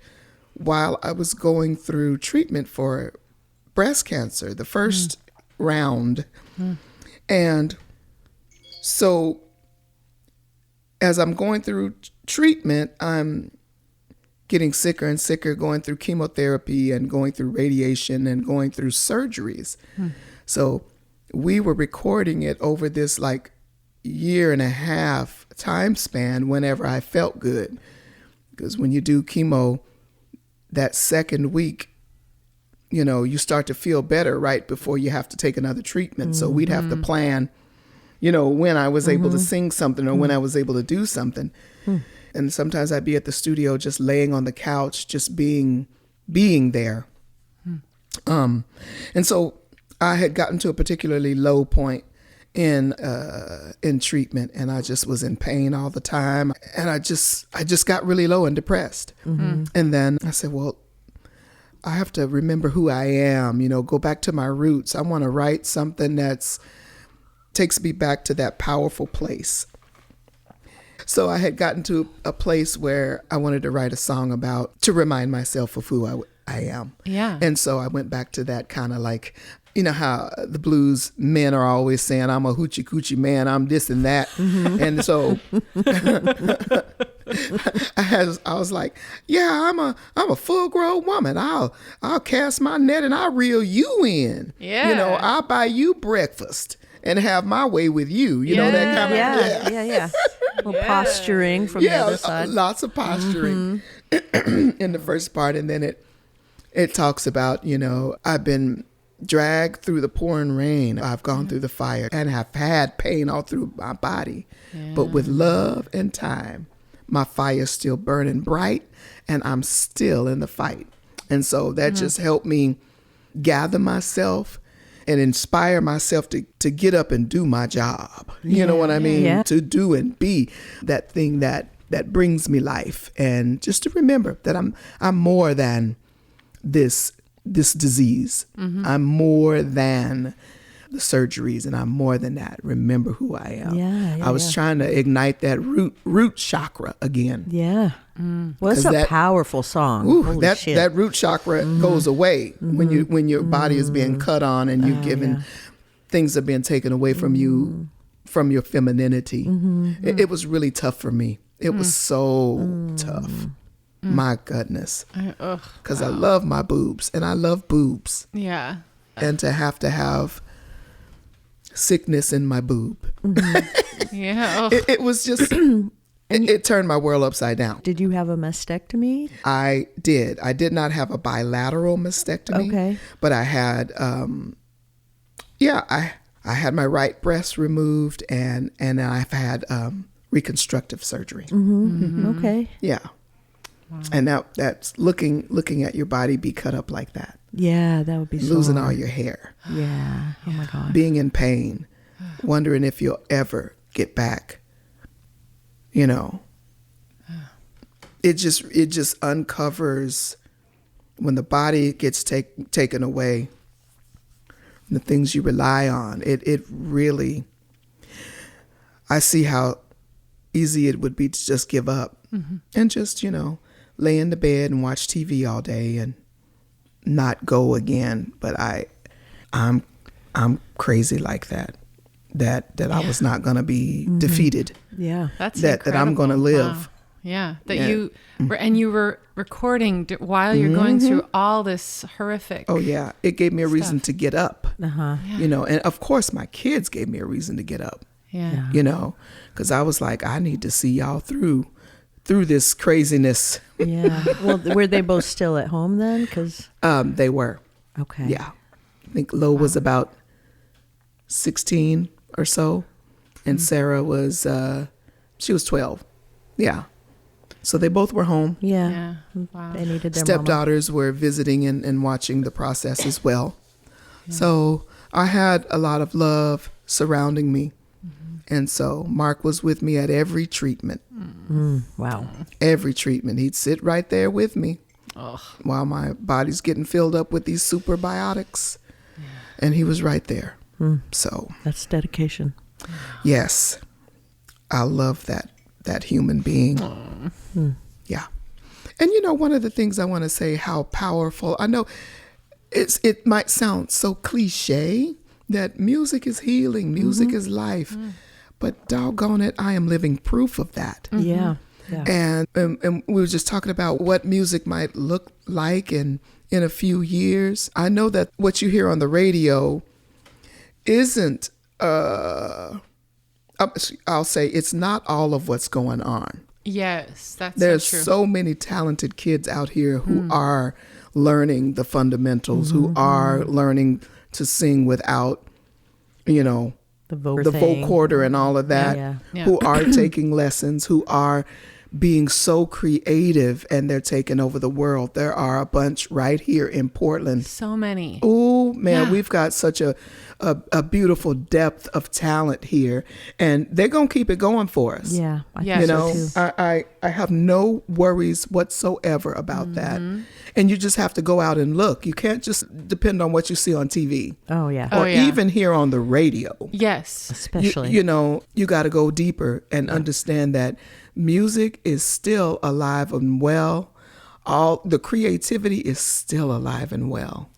while I was going through treatment for breast cancer, the first round. And so as I'm going through treatment, I'm getting sicker and sicker, going through chemotherapy and going through radiation and going through surgeries. So we were recording it over this like year and a half time span whenever I felt good. Because when you do chemo, that second week, you know, you start to feel better right before you have to take another treatment. So we'd have to plan, you know, when I was able to sing something or when I was able to do something. And sometimes I'd be at the studio just laying on the couch, just being there. And so I had gotten to a particularly low point in treatment, and I just was in pain all the time. And I just got really low and depressed. And then I said, well, I have to remember who I am, you know, go back to my roots. I want to write something that's takes me back to that powerful place. So I had gotten to a place where I wanted to write a song to remind myself of who I am. Yeah. And so I went back to that kind of like, you know how the blues men are always saying, I'm a hoochie coochie man, I'm this and that. And so I was like, yeah, I'm a full grown woman. I'll cast my net and I'll reel you in. Yeah. You know, I'll buy you breakfast and have my way with you. You know, that kind of Yeah. Well, posturing from the other side. Lots of posturing in the first part. And then it talks about, you know, I've been dragged through the pouring rain. I've gone through the fire and have had pain all through my body. Yeah. But with love and time, my fire's still burning bright and I'm still in the fight. And so that just helped me gather myself and inspire myself to get up and do my job. You know what I mean? Yeah. To do and be that thing that brings me life. And just to remember that I'm more than this disease. I'm more than the surgeries, and I'm more than that. Remember who I am. I was trying to ignite that root chakra again. Yeah. Well, it's a powerful song. That root chakra goes away when your body is being cut on and you're given things are being taken away from you, from your femininity. It was really tough for me. It was so tough. My goodness. Because I love my boobs and I love boobs. Yeah. And to have sickness in my boob. Yeah. It was just, it turned my world upside down. Did you have a mastectomy? I did. I did not have a bilateral mastectomy. Okay. But I had, I had my right breast removed and I've had reconstructive surgery. Okay. Yeah. Wow. And now that's looking at your body be cut up like that. Yeah, that would be losing all your hair. Yeah. Oh my God. Being in pain, wondering if you'll ever get back. You know, it just uncovers when the body gets taken away. The things you rely on, it really. I see how easy it would be to just give up and just, you know, lay in the bed and watch TV all day and not go again. But I'm crazy like that I was not going to be defeated. Yeah. That's that I'm going to live. Wow. Yeah. You were recording while you're going through all this horrific. Oh yeah. It gave me a reason to get up, Yeah. you know, and of course my kids gave me a reason to get up. Yeah. You know, because I was like, I need to see y'all through this craziness. Yeah. Well, were they both still at home then? They were. Okay. Yeah. I think Lo was about 16 or so, and Sarah was she was 12. Yeah. So they both were home. Yeah. Wow. They needed their stepdaughters were visiting and watching the process as well. Yeah. So I had a lot of love surrounding me. And so Mark was with me at every treatment. Wow. Every treatment. He'd sit right there with me while my body's getting filled up with these superbiotics. And he was right there. So That's dedication. yes, I love that human being. Yeah. And you know, one of the things I want to say, how powerful, I know it might sound so cliche that music is healing, music is life, but doggone it, I am living proof of that. Yeah. Yeah. And we were just talking about what music might look like in a few years. I know that what you hear on the radio isn't, I'll say it's not all of what's going on. Yes, that's There's so true. so many talented kids out here who are learning the fundamentals, who are learning to sing without, you know, The the vocoder and all of that, Yeah. who are taking lessons, who are being so creative, and they're taking over the world. There are a bunch right here in Portland. So many. Oh man, Yeah. we've got such a beautiful depth of talent here, and they're gonna keep it going for us. Yeah. I Yeah. think You so know, too. I have no worries whatsoever about that. And you just have to go out and look. You can't just depend on what you see on TV Oh, yeah. Oh, or yeah. even hear on the radio. Yes. Especially. You know, you got to go deeper and understand that music is still alive and well. All the creativity is still alive and well.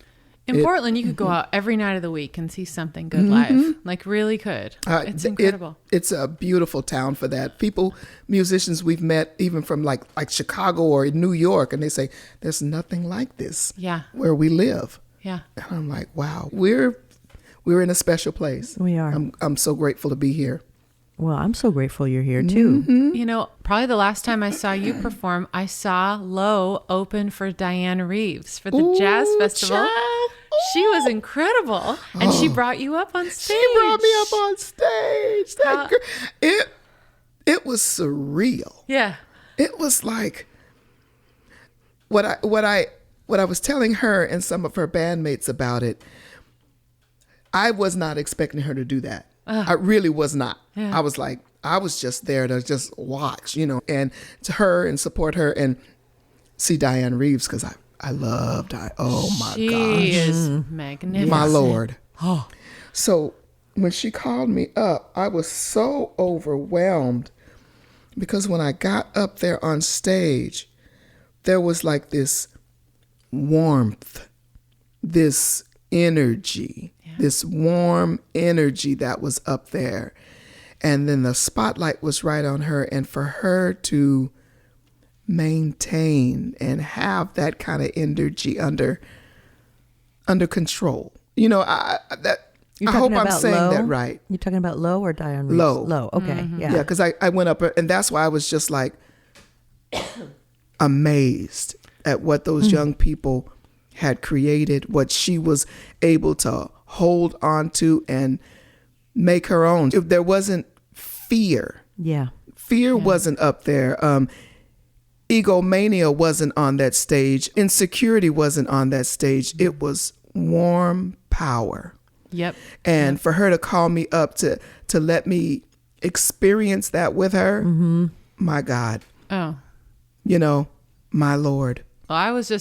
In Portland, you could go out every night of the week and see something good live. Like, really could. It's incredible. It's a beautiful town for that. People, musicians we've met even from like Chicago or New York, and they say there's nothing like this Yeah. where we live. Yeah. And I'm like, wow, we're in a special place. We are. I'm so grateful to be here. Well, I'm so grateful you're here too. You know, probably the last time I saw you perform, I saw Lo open for Diane Reeves for the Jazz Festival. Child. She was incredible, and she brought you up on stage. She brought me up on stage. That girl, it was surreal. Yeah. It was like what I was telling her and some of her bandmates about it. I was not expecting her to do that. I really was not. Yeah. I was just there to just watch, you know, and to her and support her and see Diane Reeves, because I loved Diane. Oh my She gosh. is magnificent. My Lord. So when she called me up, I was so overwhelmed, because when I got up there on stage, there was like this warmth, this energy, this warm energy that was up there. And then the spotlight was right on her. And for her to maintain and have that kind of energy under control, you know, I hope I'm saying that right. You're talking about Lo or Diane Reeves? Lo. Lo. Okay. Yeah. Yeah, because I went up, and that's why I was just like amazed at what those young people had created, what she was able to hold on to and make her own. If there wasn't fear, fear wasn't up there. Egomania wasn't on that stage. Insecurity wasn't on that stage. It was warm power. Yep. And for her to call me up to let me experience that with her, my God, Oh. you know, my Lord. Well, I was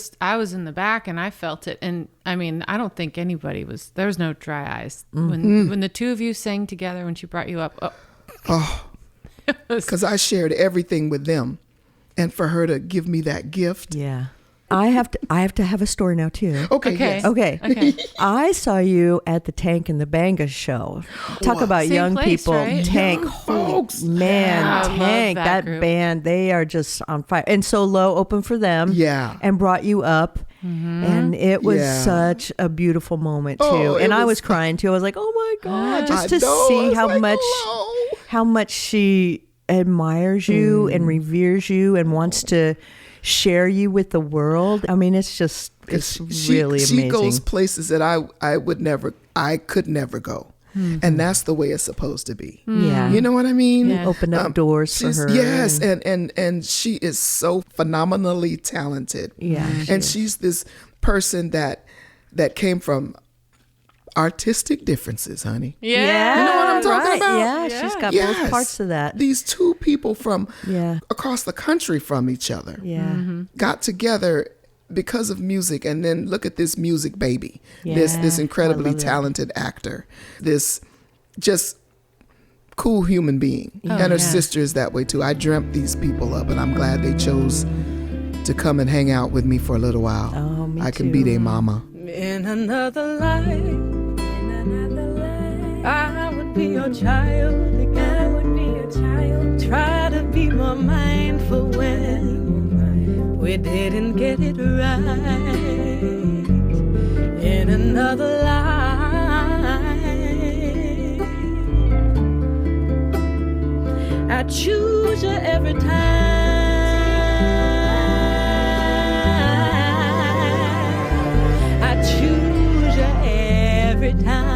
in the back and I felt it. And I mean, I don't think there was no dry eyes. When the two of you sang together, when she brought you up. Because I shared everything with them. And for her to give me that gift. Yeah. I have to have a story now too. Okay. Okay. Yes. Okay. I saw you at the Tank and the Banga show. Talk about Same young place, people. right? Tank, Young holy folks. man, Yeah, I love Tank, that that group. band, they are just on fire. And so Lo opened for them. Yeah. And brought you up. And it was Yeah. such a beautiful moment too. Oh, it and I was- was crying too. I was like, oh my God, just to I know, see it's how like, much oh. how much she admires you and reveres you and wants to share you with the world. I mean, it's really amazing. She goes places that I could never go. And that's the way it's supposed to be. Yeah. You know what I mean? Yeah. Open up doors for her. Yes, and she is so phenomenally talented. Yeah, she And is. she's this person that came from artistic differences, honey. Yeah. You know what I'm talking right. about? Yeah, she's got both parts of that. These two people from across the country from each other got together because of music, and then look at this music baby, this incredibly talented actor, this just cool human being. And her sister is that way too. I dreamt these people up, and I'm glad they chose to come and hang out with me for a little while. Oh, me I can too. be their mama. In another life, I would be your child again. Try to be more mindful when we didn't get it right. In another life, I choose you every time. I choose you every time.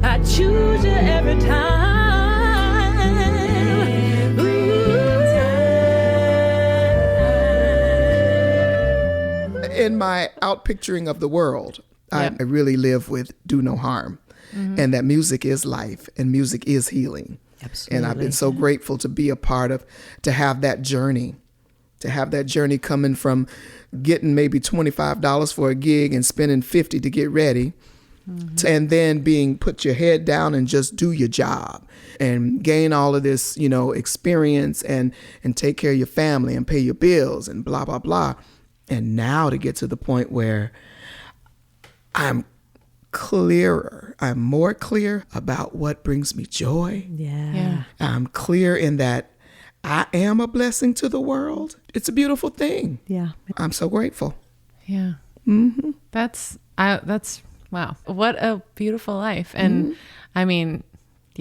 I choose you every time. In my outpicturing of the world, I really live with do no harm. And that music is life and music is healing. Absolutely. And I've been so grateful to be a part of, to have that journey coming from getting maybe $25 for a gig and spending $50 to get ready, and then being put your head down and just do your job and gain all of this, experience and take care of your family and pay your bills and blah, blah, blah. And now to get to the point where I'm more clear about what brings me joy. Yeah. I'm clear in that I am a blessing to the world. It's a beautiful thing. Yeah. I'm so grateful. Yeah. That's wow. What a beautiful life. And I mean,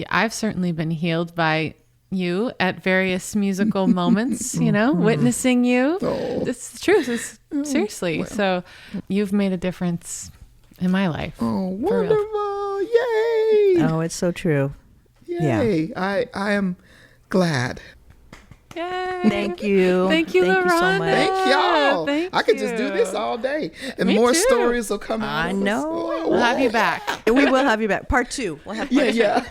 I've certainly been healed by you at various musical moments, witnessing you. Oh. It's the truth. Seriously. Well. So you've made a difference in my life. Oh, wonderful. Yay. Oh, it's so true. Yay. I am glad. Yay. Thank you. Thank you, Thank you so LaRhonda. much. Thank y'all. Thank I could just do you. this all day. And Me more too. stories will come out. I of us. know. We'll have you back. And we will have you back. Part 2. We'll have part 2. Yeah.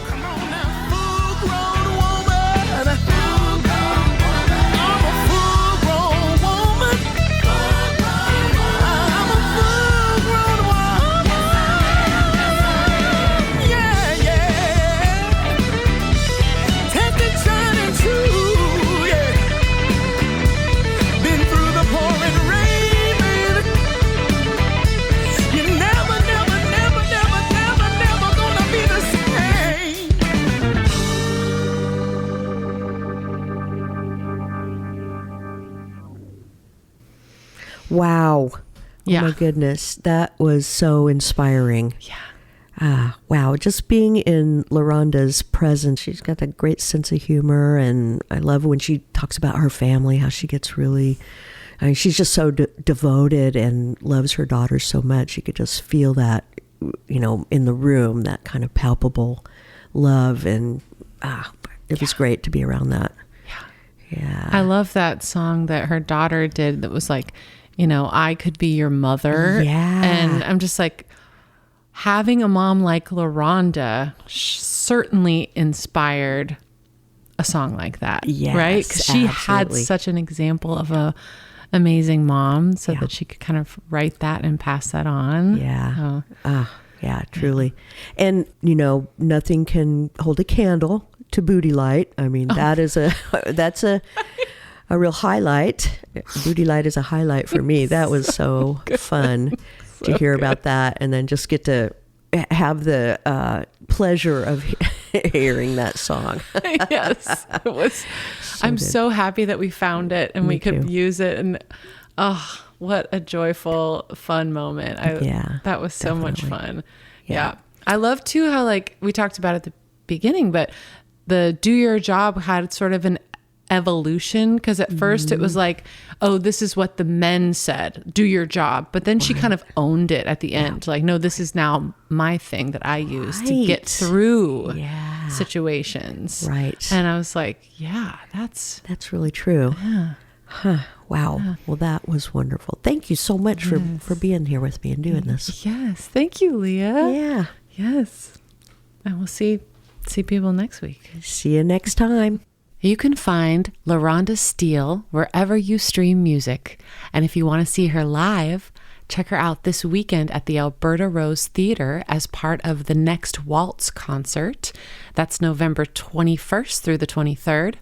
Come on now, full-grown woman. I'm a full-grown woman. I'm a full-grown woman. Yeah, yeah. Tested, tried, and true, yeah. Been through the pouring rain, baby. You're never gonna be the same. Wow. Yeah. Oh my goodness. That was so inspiring. Yeah. Wow. Just being in LaRhonda's presence, she's got a great sense of humor. And I love when she talks about her family, how she gets really, she's just so devoted and loves her daughter so much. You could just feel that, in the room, that kind of palpable love. And it was great to be around that. Yeah. I love that song that her daughter did that was like, I could be your mother. Yeah. And I'm just like, having a mom like LaRhonda certainly inspired a song like that. Yes, right? Because she had absolutely. such an example of a amazing mom, so that she could kind of write that and pass that on. Yeah. Yeah, truly. And, nothing can hold a candle to Booty Light. I mean, that's a real highlight. Booty Light is a highlight for me. That was so fun to hear about that, and then just get to have the pleasure of hearing that song. Yes, it was. I'm so happy that we found it and we could use it. And what a joyful, fun moment. That was so much fun. Yeah. I love too how, like we talked about at the beginning, but the Do Your Job had sort of an evolution, because at first it was like, oh, this is what the men said, do your job. But then she kind of owned it at the end. Like, no, this is now my thing that I use to get through situations. Right. And I was like, yeah, that's really true. Yeah. Wow. Well, that was wonderful. Thank you so much for being here with me and doing this. Yes. Thank you, Leah. Yeah. Yes. And we'll see people next week. See you next time. You can find LaRhonda Steele wherever you stream music. And if you want to see her live, check her out this weekend at the Alberta Rose Theatre as part of the Next Waltz concert. That's November 21st through the 23rd.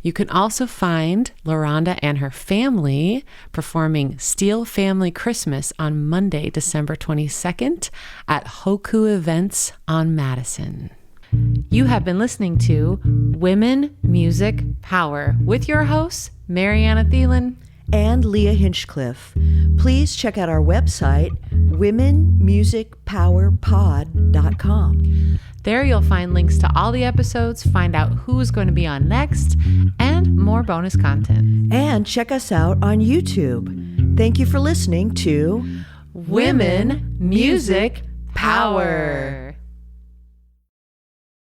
You can also find LaRhonda and her family performing Steele Family Christmas on Monday, December 22nd at Hoku Events on Madison. You have been listening to Women Music Power with your hosts, Mariana Thielen and Leah Hinchcliffe. Please check out our website, WomenMusicPowerPod.com. There you'll find links to all the episodes, find out who's going to be on next, and more bonus content. And check us out on YouTube. Thank you for listening to Women Music Power.